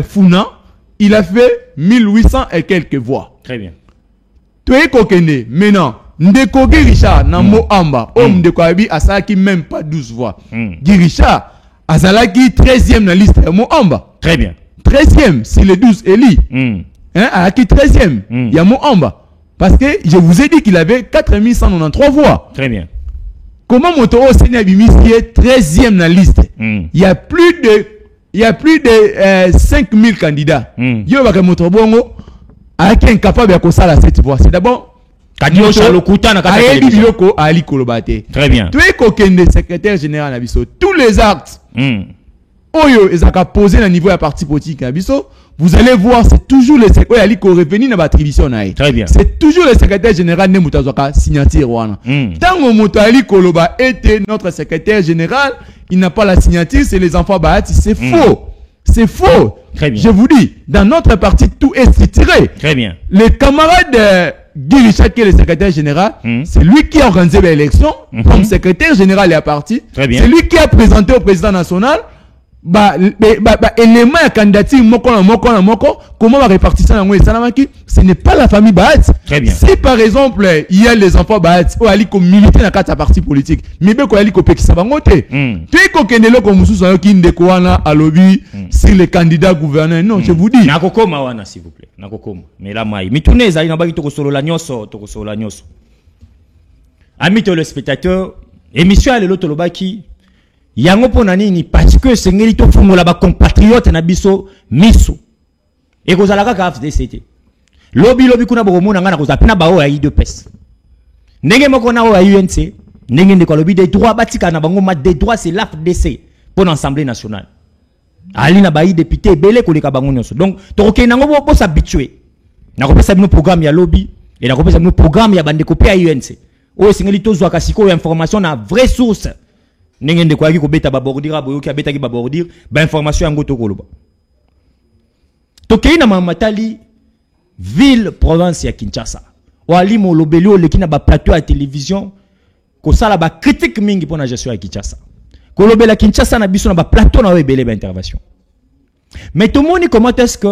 Funa, il a fait 1800 et quelques voix. Très bien. Treko kende maintenant Ndeko Guy Richard na Moamba, Ndeko Abi Asaki même pas 12 voix. Guy Richard Azalaki 13e na liste ya Moamba. Très bien. 13e sur les 12 Eli. Azalaki 13e ya Moamba. Parce que je vous ai dit qu'il avait 4193 voix. Très bien. Comment Motoro Seigneur Bimisi est 13e na liste? Il y a plus de 5000 candidats. Yo baka Motoro Bongo Azalaki incapable ya kosala cette voix. C'est d'abord Très bien. Secrétaire général Nabiso, tous les actes Oyo ezaka posé à niveau de parti politique Nabiso, vous allez voir c'est toujours le secrétaire ali ko revenir na attribution na. Très bien. C'est toujours le secrétaire général ne mutazoka signature wana. Tango moto ali koloba était notre secrétaire général, il n'a pas la signature, c'est les enfants Bahati, c'est faux. C'est faux. Très bien. Je vous dis, dans notre parti tout est structuré. Très bien. Les camarades Guy Richard, qui est le secrétaire général, c'est lui qui a organisé l'élection comme secrétaire général et à parti. C'est lui qui a présenté au président national élément à candidature moko, comment va répartir ça dans ce n'est pas la famille Bahati. Très bien. Si par exemple il y a les enfants Bahati ou ali ko militer dans quatre partis politiques, mais be ko ali ko pekisa bangote. Tu ko kendelo ko mususu yo ki ndeko wana alobi sur les candidats gouverneurs. Non, je vous dis. Nakokoma wana s'il vous plaît. Nakokoma. Mais la mai. Mituneza ina baki to solo la nyoso, to solo la nyoso. Amis téléspectateurs, émission à l'autre lobaki yango pona nini parce que sengeli to fungola ba compatriote na biso miso e kozalaka ka FDCT lobi kuna bokomona ngana kozapina ba o ya IDPS ndenge moko na o ya UNC ndenge ndeko lobi des droits batika na bango ma des droits c'est l'AFDC pour l'Assemblée nationale ali na ba député belé koleka bango nyonso donc tokoke nango bo s'habituer na kopesa bino programme ya lobby et na kopesa bino programme ya bande kopia UNC o sengeli to zwa kasiko information na vraie source. N'engende kwa ki ko beta ba bordir aboyo ki abeta ki ba bordir ba information yango to koloba. Tokei na mamatali ville province ya Kinshasa. Wali mo lobelio lekina ba plateau à télévision ko sala ba critique mingi pour la gestion ya Kinshasa. Ko lobela Kinshasa na biso na ba plateau na webele ba intervention. Mais tout le monde comment est-ce que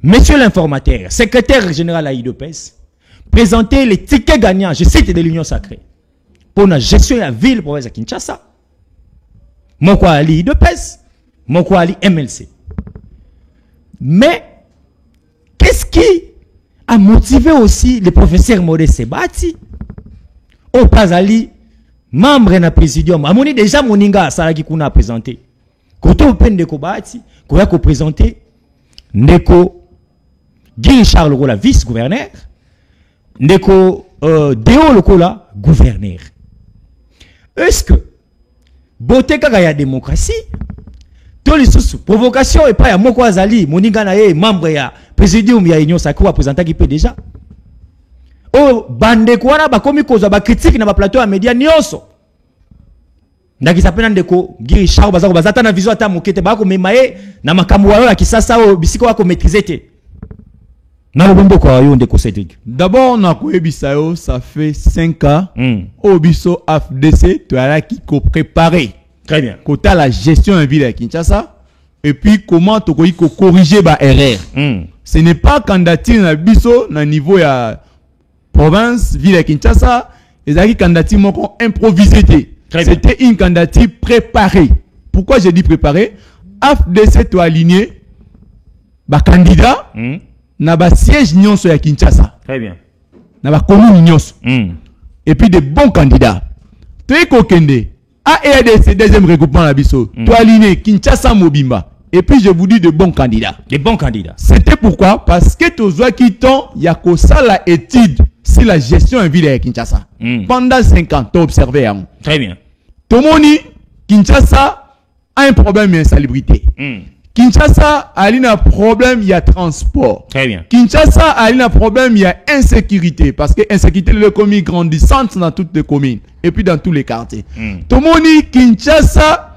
monsieur l'informateur, secrétaire général à IDPS présenter les tickets gagnants, je cite de l'Union sacrée. Pour la gestion de la ville province de Kinshasa. Moko ali IDPS, moko ali MLC. Mais, qu'est-ce qui a motivé aussi le professeur Maurice Sebati au Pazali, membre na présidium? Amoni déjà Moninga Salaki Kuna a présenté. Koto Open de Kobati, Koya ko présenté, Ndeko Guy Charles Lokola, vice-gouverneur, Ndeko Deo Lokola, gouverneur. Est-ce que, beauté kaka ya démocratie, tous les sous provocation et pas ya Moko Azali, Moninga Naye, membre ya présidium ya Union Sacrée, représentant qui peut déjà. Oh, bande kwana ba komi koza ba critique na ba plateau ya média nyonso. Ndaki sapena ndeko Guy Charles bazako bazata na vision ata mokete ba ko memaye na makambo wa ya kisasa o bisiko ko maîtriser te. Na lobombo ko yo ndeko Cédric. D'abord na ko ebisayo ça fait 5 ans. Obiso AFDC to ala qui ko préparer. Très bien. Kota la gestion en ville à Kinshasa et puis comment to ko corriger ba erreur. Ce n'est pas candidature na biso na niveau ya province ville à Kinshasa, les acquis candidature moko improvisé. C'était une candidature préparée. Pourquoi j'ai dit préparée? AFDC to aligné ba candidat na ba siège nyonso ya Kinshasa. Très bien. Na ba commune nyonso. Et puis des bons candidats. Toi kokende ARDC deuxième regroupement la biso. To aligné Kinshasa Mobimba. Et puis je vous dis de bons candidats. Des bons candidats. C'était pourquoi? Parce que Tozwa Kiton, il y a que ça la étude sur la gestion en ville à Kinshasa. Pendant 5 ans, tu as observé. Très bien. Tomoni, Kinshasa a un problème d'insalubrité. Kinshasa a un problème, il y a transport. Très bien. Kinshasa a un problème, il y a insécurité. Parce que l'insécurité est communes grandissante dans toutes les communes. Et puis dans tous les quartiers. Tomoni, Kinshasa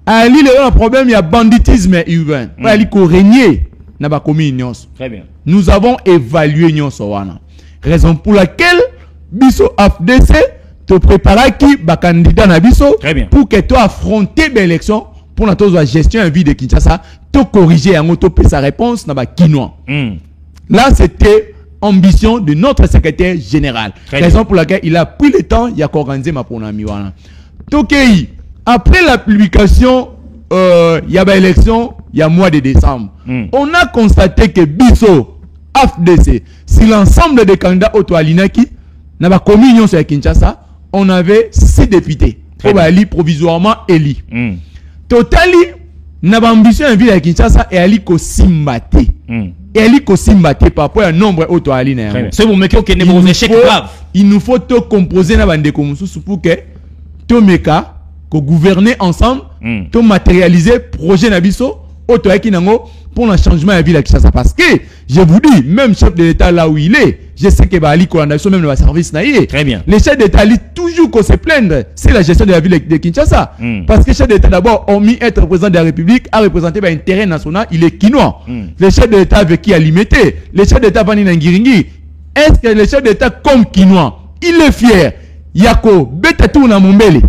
a un problème, il y a banditisme urbain. Il y a régner dans la commune. Très bien. Nous avons évalué Nyonsowana. Raison pour laquelle Biso AFDC te prépare qui ba candidat na biso pour que tu affrontes l'élection pour la gestion en vie de Kinshasa, te corriger en auto sa réponse na ba Kinois. Là c'était ambition de notre secrétaire général. Raison pour laquelle il a pris le temps il a organisé ma pronami wana. Tokei après la publication il y a ba élection il y a mois de décembre. On a constaté que Biso AFDC, si l'ensemble des candidats auto-alinaki n'a pas commis union sur Kinshasa, on avait 6 députés. Probablement provisoirement élus. Totali n'a pas ambition en ville à Kinshasa et Ali ko simbate. Et Ali ko simbate par rapport à nombre auto-alinés. C'est vous mettez au Kenya pour échec grave. Il nous faut tout composer na bande komusu pour que tout meka ko gouverner ensemble, tout matérialiser projet nabiso auto-alinaki nango pour le changement de la ville à Kinshasa. Parce que, je vous dis, même chef de l'État là où il est, je sais que Ali Kolanda, même dans le service naïe. Très bien. Les chefs d'État toujours qu'on se plaindre, c'est la gestion de la ville de Kinshasa. Parce que les chefs d'État d'abord ont mis être président de la République à représenter l'intérêt national, il est quinois. Les chefs d'État avec qui a limité, les chefs d'État Vani Nangiringi, est-ce que les chefs d'État comme quinois, il est fier, Yako, Betatou na Mombele,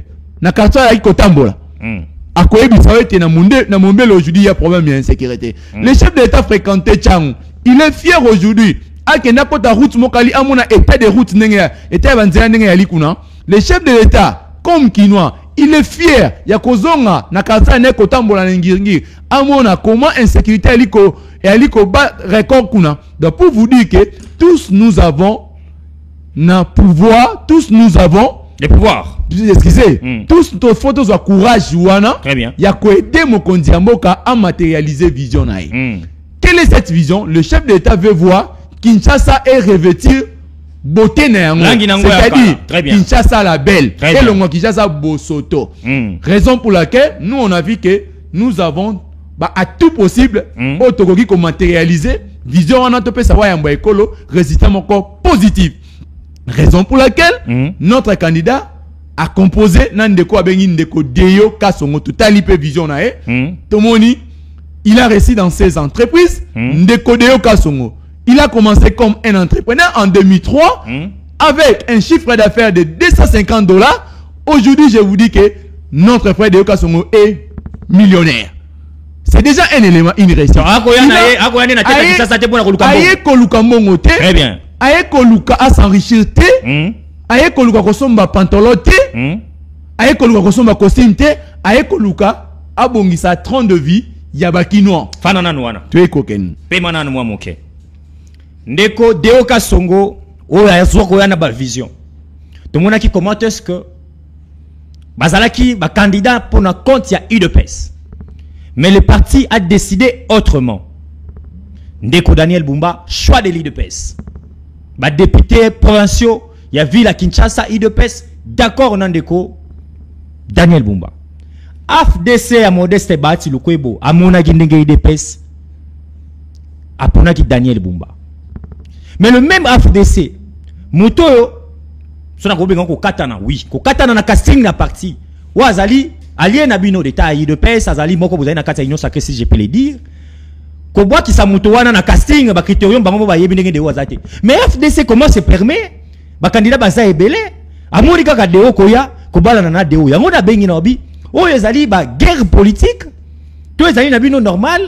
na Kartoa Aiko Tambola. À quoi na Mombele aujourd'hui il y a problème d'insécurité. Le chef d'État fréquenté Tchang, il est fier aujourd'hui. À Kenya Kota route Mokali amona état de route nenga état banzela nenga ya likuna. Le chef de l'État comme Kinois, il est fier. Ya kozonga na kasa ne kotambola ngiringi. Amona comment insécurité aliko ba record kuna. Donc pour vous dire que tous nous avons na pouvoir, tous nous avons les pouvoirs. Excusez, tous nos photos de courage wana. Très bien. Il y a quoi aider Mokonzi Mboka à matérialiser vision naï. Quelle est cette vision? Le chef d'État veut voir Kinshasa est revêtir beauté nayango. C'est-à-dire Kinshasa la belle et le Kinshasa Bosoto. Raison pour laquelle nous on a vu que nous avons à tout possible autorogi comme matérialiser vision wana topé savoir yamba ekolo résultat encore positif. Raison pour laquelle notre candidat a composé Nandeko Abengi Ndeko Deyo Kasongo Tutalipe Vision nae. Tomoni, il a réussi dans 16 entreprises. Ndeko Deyo Kasongo, il a commencé comme un entrepreneur en 2003 avec un chiffre d'affaires de $250. Aujourd'hui, je vous dis que notre frère Deyo Kasongo est millionnaire. C'est déjà un élément, une réussite. Très bien. Aye koluka a s'enrichir te, aye koluka kosomba pantalon te, aye koluka kosomba costume te, aye koluka a bongisa 30 de vie Yabakinois. Fanana Nouana. Tu es coquin. Pemana Noua Moke. Ndeko Deoka Songo, Oya Zokoyana ba vision. Tout le monde qui commente est-ce que Bazalaki, ba candidat pour un compte, il y a UDPS. Mais le parti a décidé autrement. Ndeko Daniel Bumba, choix de l'UDPS. Ba député provinciaux, il y a ville à Kinshasa, UDPS, d'accord, Ndeko Daniel Bumba. AFDC à Modeste Bati Lukwebo, à Monagi Ndenge UDPS, à Ponaki Daniel Bumba. Mais le même AFDC, Moto, sona ko benga ko katana, oui, ko katana na casting na parti. Ou azali, alien na bino d'état UDPS, azali moko bozali na kata union sacrée si je peux le dire. Ko boa ki sa moto wana na casting ba critérium bango ba yebi ndenge de wazate. Mais FDC comment se permet ba candidat baza ebele amuri kaka deo koya ko bala na deo yango na bengi na obi o ezali ba guerre politique to ezali na bino normal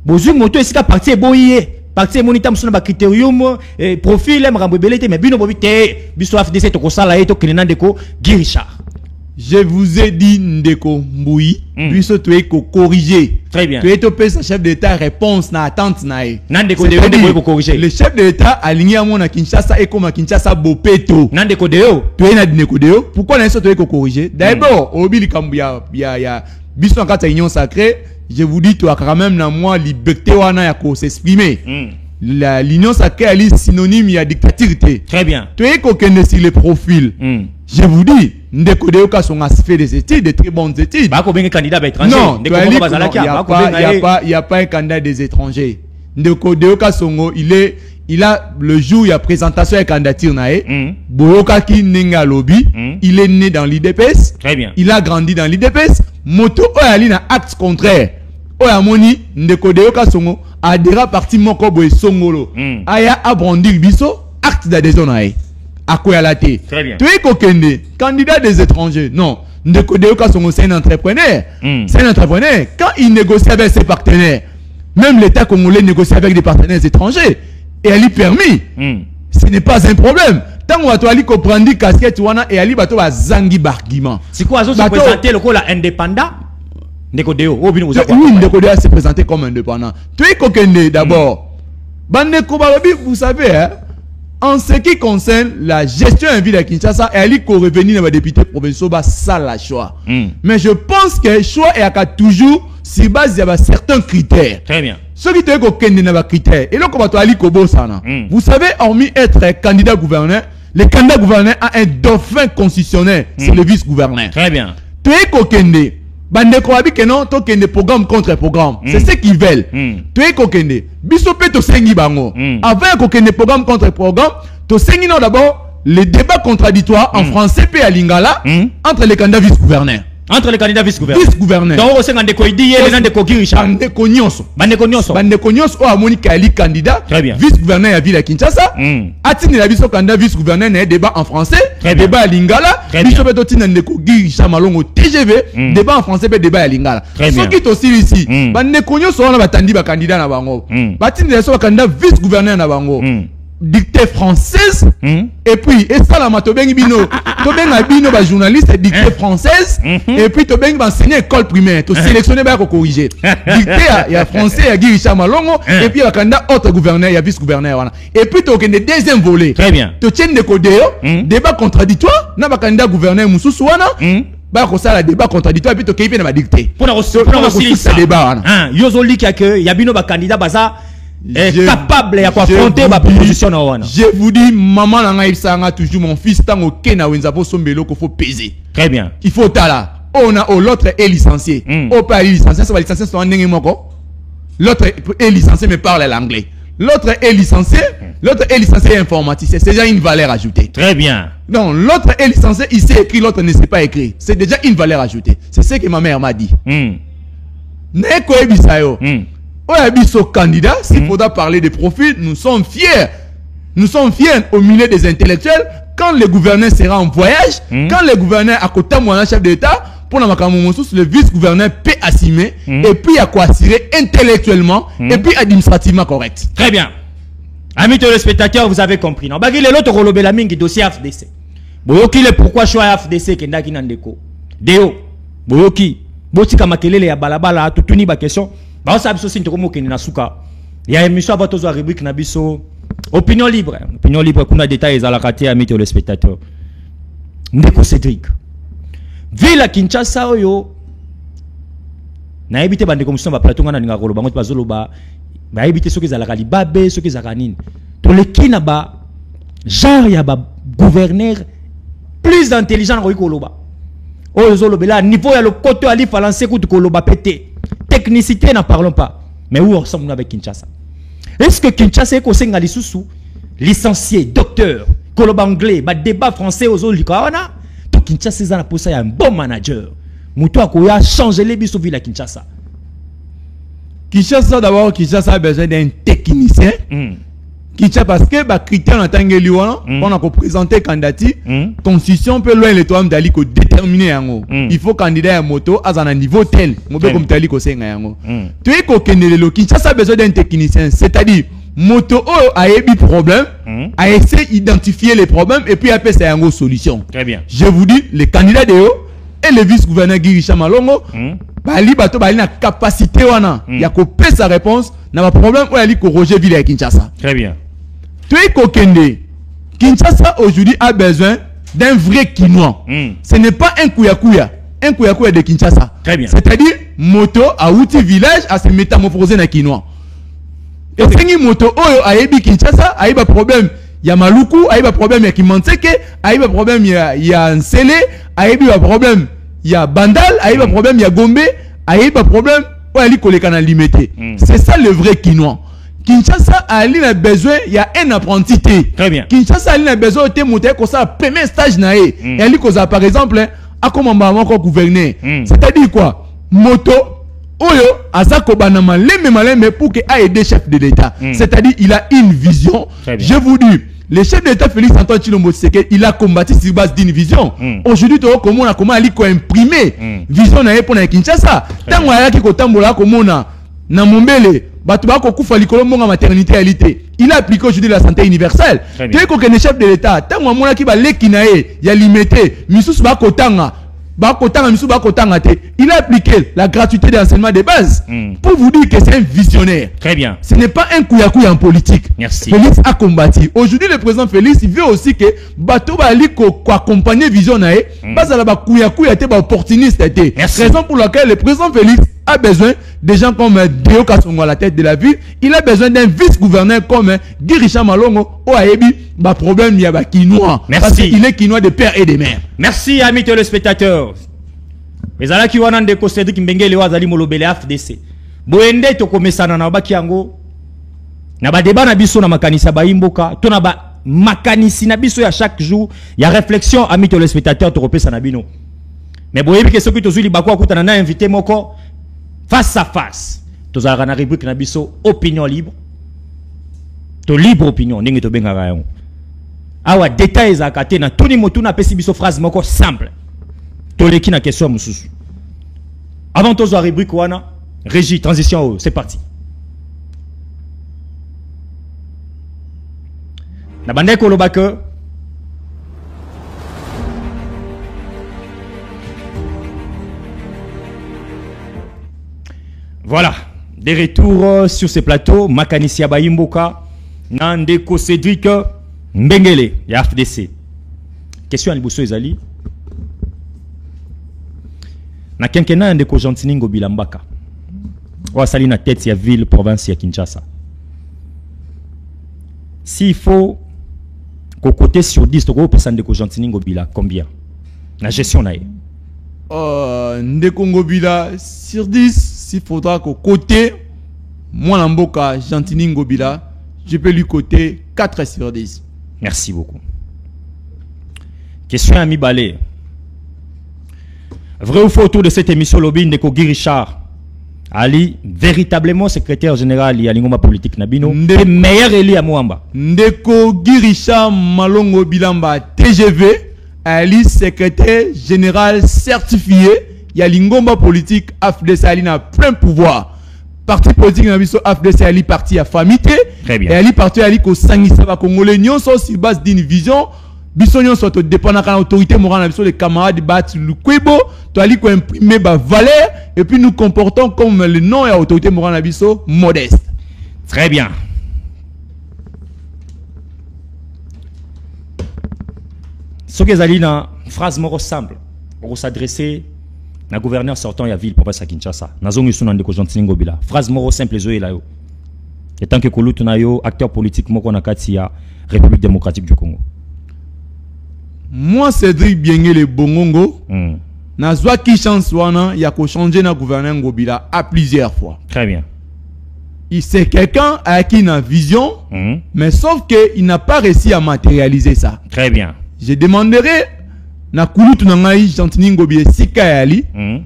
bozu moto esika parti eboye parti monita musuna ba critérium profil emrambo ebele mais bino bobi te biso FDC to ko sala to kinena ndeko Guirichard. Je vous ai dit Ndeko Mboui, puisque tu es corrigé. Très bien. Tu es topé sa chef d'État réponse na attente nae. Nandeko Deo corriger. Le chef d'État aligné à mon à Kinshasa et comme à Kinshasa Bopeto. Nandeko Deo. Tu es na Ndeko Deo. Pourquoi n'est-ce que tu es corrigé? D'abord, au Bili Kambuya, ya biso en kata union sacrée, je vous dis tu as quand même na moi liberté wana ya ko s'exprimer. L'union sacrée est synonyme à dictature. Très bien. Tu es coquin sur les profils. Je vous dis, Ndeko Deoka sont fait des études, de très bonnes études. Bah, combien de candidats étrangers? Non, il n'y a pas un candidat des étrangers. Ndeko Deoka Songo, il a le jour il y a présentation et candidature nae. Boyoka ki nenga lobby, il est né dans l'IDPS. Très bien. Il a grandi dans l'IDPS. Moto oyali na acte contraire. Oyamoni Ndeko Deoka Songo adhéré parti moko boy songolo. Aya abrandir biso acte d'adhésion nae. À quoi la thé? Très bien. Tu es coquin, candidat des étrangers. Non. Ndeko Deoka Songo, c'est un entrepreneur. C'est un entrepreneur. Quand il négocie avec ses partenaires, même l'État congolais négocie avec des partenaires étrangers, et elle y permis. Ce n'est pas un problème. Tant qu'on va aller comprendre casquette wana et ali bato va zangi barguiment. C'est quoi se présenter le la indépendant? Ndeko Deo, oui, Ndeko Deo se présenter comme indépendant. Tu es coquin d'abord. Bandeko Barobi, vous savez, hein? En ce qui concerne la gestion en ville de Kinshasa, elle est revenue dans les députés provinciaux, ça la choix. Mais je pense que le choix est toujours sur base de certains critères. Très bien. Ceux qui te ont critères. Et là, comment tu as dit vous savez, hormis être candidat gouverneur, le candidat gouverneur a un dauphin constitutionnel. C'est le vice-gouverneur. Très bien. Tu es kokende. Bande Koabi que non, tu as programme contre programme. C'est ce qu'ils veulent. Tu es kokende. Bisope to sengi bango. Avant kokende programme contre programme, to sengi non d'abord les débats contradictoires en français et à lingala entre les candidats vice-gouverneurs. Entre les candidats vice-gouverneurs. Vice-gouverneurs. Donc, on Ndeko Idi et Ndeko Guirichard. Ndeko Nyonso. Ndeko Nyonso, o amoni kali candidat. Très bien. Vice-gouverneur à ville à Kinshasa. Atini la biso candidat vice-gouverneur n'a débat en français. Débat à lingala. Biso beto tina Ndeko Guirichard malongo TGV. Débat en français et débat à lingala. Ce qui est aussi ici. Ndeko Nyonso on a batandi ba candidat na bango. Batini la so candidat vice-gouverneur na bango. Dictée française et puis et ça la matobengi bino tobenga bino ba journaliste dictée française et puis tobengi ba enseigner école primaire to sélectionner ba ko corriger dictée il y a français il y a Guirichard Malongo et puis il y a candidat autre gouverneur il y a vice gouverneur voilà et puis to kende deuxième volet très bien to tienne de Kodeo débat contradictoire na ba candidat gouverneur mususu wana ba ko sala débat contradictoire et puis to keipe na ba dictée pour aussi ça débat wana yozoli que ya bino ba candidat baza capable à affronter ma proposition. Je vous dis, maman n'a toujours mon fils tant au Kenya où nous sombelo qu'il faut peser. Très bien. Il faut là. On a l'autre est licencié. Au pas licencié, ça va licencié sur un l'autre est licencié mais parle l'anglais. L'autre est licencié, informaticien. C'est déjà une valeur ajoutée. Très bien. Non, l'autre est licencié, il sait écrire, l'autre ne sait pas écrire. C'est déjà une valeur ajoutée. C'est ce que ma mère m'a dit. Neko ebisayo. Biso candidat, s'il faudra parler des profils, nous sommes fiers. Nous sommes fiers au milieu des intellectuels. Quand le gouverneur sera en voyage, quand le gouverneur à côté de chef d'État, pour la le vice-gouverneur peut assumer et puis à quoi assurer intellectuellement et puis administrativement correct. Très bien. Amis téléspectateurs, vous avez compris. Non, bagui l'autre relobé la mingi dossier FDC. Boyoki le pourquoi choix FDC kenda kinandeko. Deo. Boyoki. botika makelele ya balabala tutuni ba question ba sa biso sinto komo keni na suka ya émission abato zo rubrique na biso opinion libre kuna détails à la raté ami le spectateur Ndeko Cédric Villa Kinshasa oyo na ebité bande commission ba plateau ngana ninga koloba ngoti bazoloba ba ebité soki za la kalibabe soki za kanini to le kina ba genre ya ba gouverneur plus intelligent ko koloba oyo zolobela niveau ya le côté ali falancer ko koloba pété technicité n'en parlons pas mais où ensemble avec Kinshasa est-ce que Kinshasa est kosenga lisusu licencié docteur koloba anglais ba débat français aux olikawana to Kinshasa za na posa ya un bon manager muto akoya changer les biso ville à Kinshasa. Kinshasa d'abord Kinshasa a besoin d'un technicien. Kinshasa parce que ba critère en tangeli wana on a présenter candidature constitution peut loin les toi d'ali ko déterminer yango. Il faut candidat à moto à un niveau tel mobe comme tali ko senga yango. Tu es ko kenelelo Kinshasa a besoin d'un technicien, c'est-à-dire moto a eu problème, a essayé d'identifier les problèmes et puis après c'est une solution. Très bien. Je vous dis, les candidats de haut et le vice-gouverneur Guy Richard Malongo, bali bato bali na capacité wana, ya ko pe sa réponse, n'a pas problème ou ali ko Roger Ville à Kinshasa. Très bien. Tu es ko kende. Kinshasa aujourd'hui a besoin d'un vrai Kinois. Ce n'est pas un kouya de Kinshasa. Très bien. C'est-à-dire moto a outil village à se métamorphoser na Kinois. Et c'est moto oyo ayebi Kinshasa ayeba problème ya Maluku ayeba problème ya Kimanteke ayeba problème ya Nsele ayeba problème ya Bandal ayeba problème ya Gombe ayeba problème o ali koleka na limité. C'est ça le vrai Kinois. Kinshasa a besoin il y a un apprenti. Très bien. Kinshasa a besoin de monter comme ça premier stage na e ali koza par exemple a comment encore gouverner. C'est-à-dire quoi? Moto Oyo Azako Banama Lemé pour que aider chef de l'État. C'est-à-dire il a une vision. Je vous dis, le chef de l'État Félix Antoine Tshilombo Tshisekedi, il a combattu sur base d'une vision. Aujourd'hui, comment il a imprimé vision na pour na Kinshasa. Tant qu'il a qui kotambola komona na Mombele, batuba ko kufa likolo monga maternité alité. Il a appliqué aujourd'hui la santé universelle. Dès que le chef de l'État, tant que qui ba lekinae, ya limité, misusu ba kotanga. Il a appliqué la gratuité de l'enseignement de base pour vous dire que c'est un visionnaire. Très bien. Ce n'est pas un kouya en politique. Merci. Félix a combattu. Aujourd'hui, le président Félix il veut aussi que Bato Bali ko accompagner vision nae, basa la ba kouya te ba opportuniste te. Raison pour laquelle le président Félix a besoin de gens comme Deo Kasongo à la tête de la ville. Il a besoin d'un vice-gouverneur comme Guy Richard Malongo ou Ayebi. Bah problème il y a ba Kinois. Merci. Parce qu'il est Kinois de père et de mère. Merci amis téléspectateurs. Mais ala ki wana Ndeko Cédric Mbengele wazali molobele FDC. Boende to komesana na baki yango. Na ba débat na biso na makanisa ba imboka, to na ba makanisi na biso ya chaque jour, ya réflexion amis téléspectateurs to kopesa na bino. Mais boyebi ke soki to zuli bakwa kutana na invité moko face à face. To za na rubrique na biso opinion libre. To libre opinion ndenge to benga yango. Awa détails za kate na tuni motu na pesi biso phrase moko simple. Toleki na question mususu. Avant tozo a rubrique wana, régie transition, c'est parti. Na bande ko lobaka. Voilà, des retours sur ce plateau, Makanisia Bayimboka, Ndeko Cédric Mbengele, ya FDC. Question à Liboso Ezali. Na kenkena Ndeko Jantiningo Bilambaka. Wasali na tête ya ville, province ya Kinshasa. S'il faut côté sur 10, toko pesa Ndeko Jantiningo Bila, combien? La gestion nae. Ndeko Ngobila sur 10, s'il faudra qu'au côté, moi Namboka Gentini Ngobila, je peux lui coter 4 sur 10. Merci beaucoup. Question à Mi Balé. Vrai ou faux autour de cette émission Lobby Ndeko Guy Richard Ali, véritablement secrétaire général ya Lingoma politique Nabino, le meilleur élu à Mwamba. Ndeko Guy Richard Malongo Bilamba TGV, Ali secrétaire général certifié, ya Lingoma politique AFDC Ali na plein pouvoir. Parti politique Nabiso AFDC Ali parti à famité. Très bien. Et Ali parti Ali ko sangisa ba Congolais nyonso sur base d'une vision Bisognon soit dépendant de l'autorité morale, les camarades battent le Kwebo, tu as dit qu'on imprime ma valeur, et puis nous comportons comme le nom et l'autorité morale modeste. Très bien. Ce que vous une phrase moro simple, pour s'adresser au gouverneur sortant de la ville, pour passer à Kinshasa. Nous avons une phrase moro simple, et tant que Kouloutou na yo acteur politique moko na kati ya République démocratique du Congo. Moi Cédric Biengé le Bongongo, na zwa ki chance wana ya ko changer na gouverneur Ngobila à plusieurs fois. Très bien. Il c'est quelqu'un à qui une vision, mais sauf que il n'a pas réussi à matérialiser ça. Très bien. Je demanderai na Kouloutou na ngai Gentini Ngobila sika yali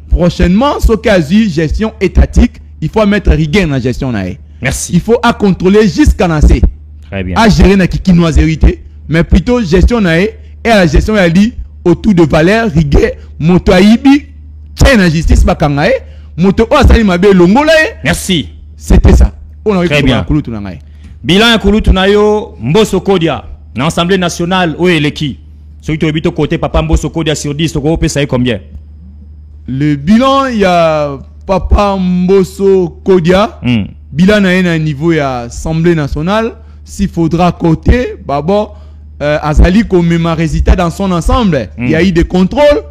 prochainement ce cas gestion étatique, il faut mettre rigueur dans la gestion na. Merci. Il faut à contrôler jusqu'à nasser. Très bien. À gérer na kikinoiserie, mais plutôt gestion nae et à la gestion elle dit autour de valeur rigueur moto aibi tient la justice bakangae moto o asali mabe longola. Merci. C'était ça. On a très bien. Bilan Kouloutou na yo Mbosso Kodia na Assemblée nationale o eleki. Celui qui habite au côté papa Mbosso Kodia sur 10 to ko ça combien? Le bilan il y a papa Mbosso Kodia. Bilan à un niveau à l'Assemblée nationale, s'il faudra côté, Azali comme ma résultat dans son ensemble, il y a eu des contrôles,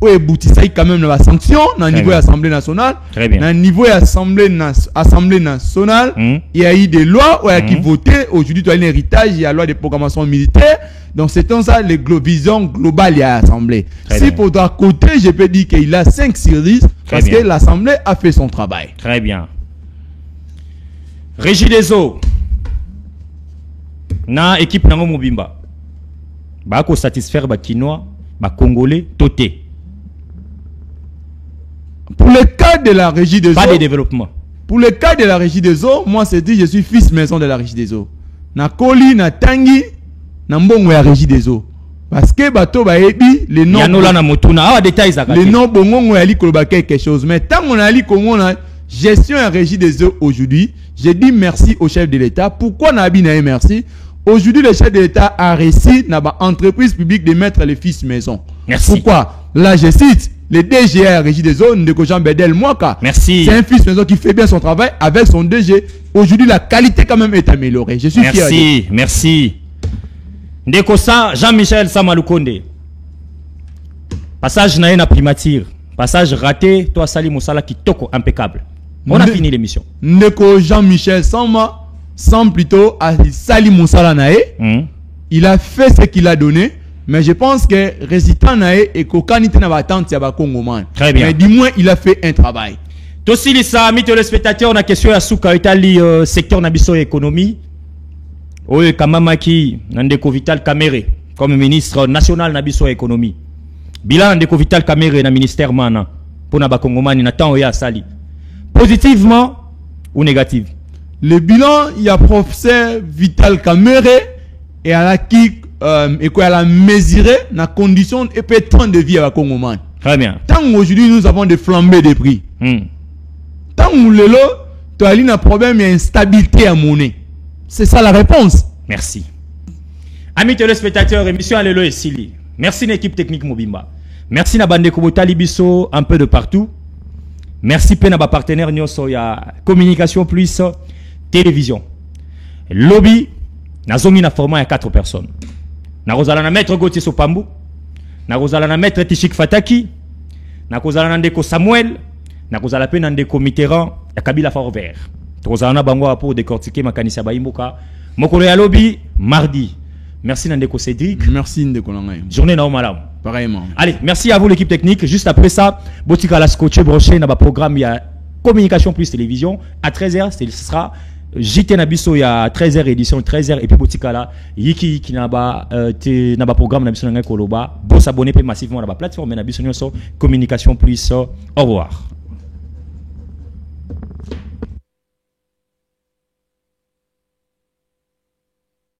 ou aboutissait quand même la sanction, dans le niveau de l'Assemblée nationale, dans le niveau de l'Assemblée nationale, il y a eu des lois qui votaient, aujourd'hui, tu as un héritage, il y a la loi de programmation militaire, donc c'est comme ça, les visions globales, il y a l'Assemblée. S'il faudra côté, je peux dire qu'il a 5 sur 10, parce que l'Assemblée a fait son travail. Très bien. Régie des eaux na équipe nango mobimba ba ko satisfaire ba Kinois ba Congolais toté pour le cas de la régie des eaux pas de développement pour le cas de la régie des eaux moi c'est dit je suis fils maison de la régie des eaux na koli na tangi na mbongo ya régie des eaux parce que bato ba ebi les noms yanola na motuna ah détails ça les noms bongo ya li koloba quelque chose mais tant on a li Congo na gestion et régie des eaux aujourd'hui. J'ai dit merci au chef de l'État. Pourquoi Nabi n'a merci? Aujourd'hui, le chef de l'État a réussi dans l'entreprise publique de mettre les fils maison. Merci. Pourquoi? Là, je cite, le DG à régie des eaux de Jean Bedel Mwaka. Merci. C'est un fils maison qui fait bien son travail avec son DG. Aujourd'hui, la qualité quand même est améliorée. Je suis fier. Merci, merci. Ndekosa Jean-Michel Samalukonde. Passage na primature. Passage raté, toi Sali Moussala qui toko impeccable. On a fini l'émission. Ndeko Jean-Michel Sama, sans plutôt à Sali Moussala Nae. Il a fait ce qu'il a donné, mais je pense que résultat Nae et Kokanité n'a pas attente à Congoman. Très bien. Mais du moins, il a fait un travail. Tossi Lissa, amis téléspectateurs, on a question à Souka Itali, secteur Nabiso économie. Oui, Kamamaki, Ndeko Vital Kamere, comme ministre national Nabiso économie. Bilan Ndeko Vital Kamere, na ministère Mana, pour Naba Congoman, Nathan Oya Sali. Positivement ou négatif? Le bilan, il y a professeur Vital Kamere et à la qui et quoi elle a mesuré la condition et peut temps de vie à la Congoman. Très bien. Tant aujourd'hui nous avons des flambées de prix. Tant où le lot, tu as un problème et instabilité à monnaie. C'est ça la réponse. Merci. Amis téléspectateurs, émission Allélo et Sili. Merci l'équipe technique Mobimba. Merci na bande Kobota Libiso un peu de partout. Merci à nos partenaires Nyoso ya communication plus télévision. Lobby na zongi na format à 4 personnes. Na rozala na maître Gauthier Sopambu, na rozala na maître Tichik Fataki, na rozala na ndeko Samuel, na rozala pe na ndeko Mitterrand ya Kabila Forvert. Rozala na bango pour décortiquer makanisa ba imboka. Mokolo ya lobby mardi. Merci Nandeko Cédric. Merci Ndeko Nangaï. Journée normale. Pareillement. Allez, merci à vous l'équipe technique. Juste après ça, Botika la scotché broché dans le programme, il y a communication plus télévision. À 13h, ce sera JT Nabiso, il y a 13h édition, 13h. Et puis Botika la, Yiki qui n'a pas programme Nabiso Nangaï Koloba. Bon s'abonner massivement à la plateforme Nabiso communication plus. Au revoir.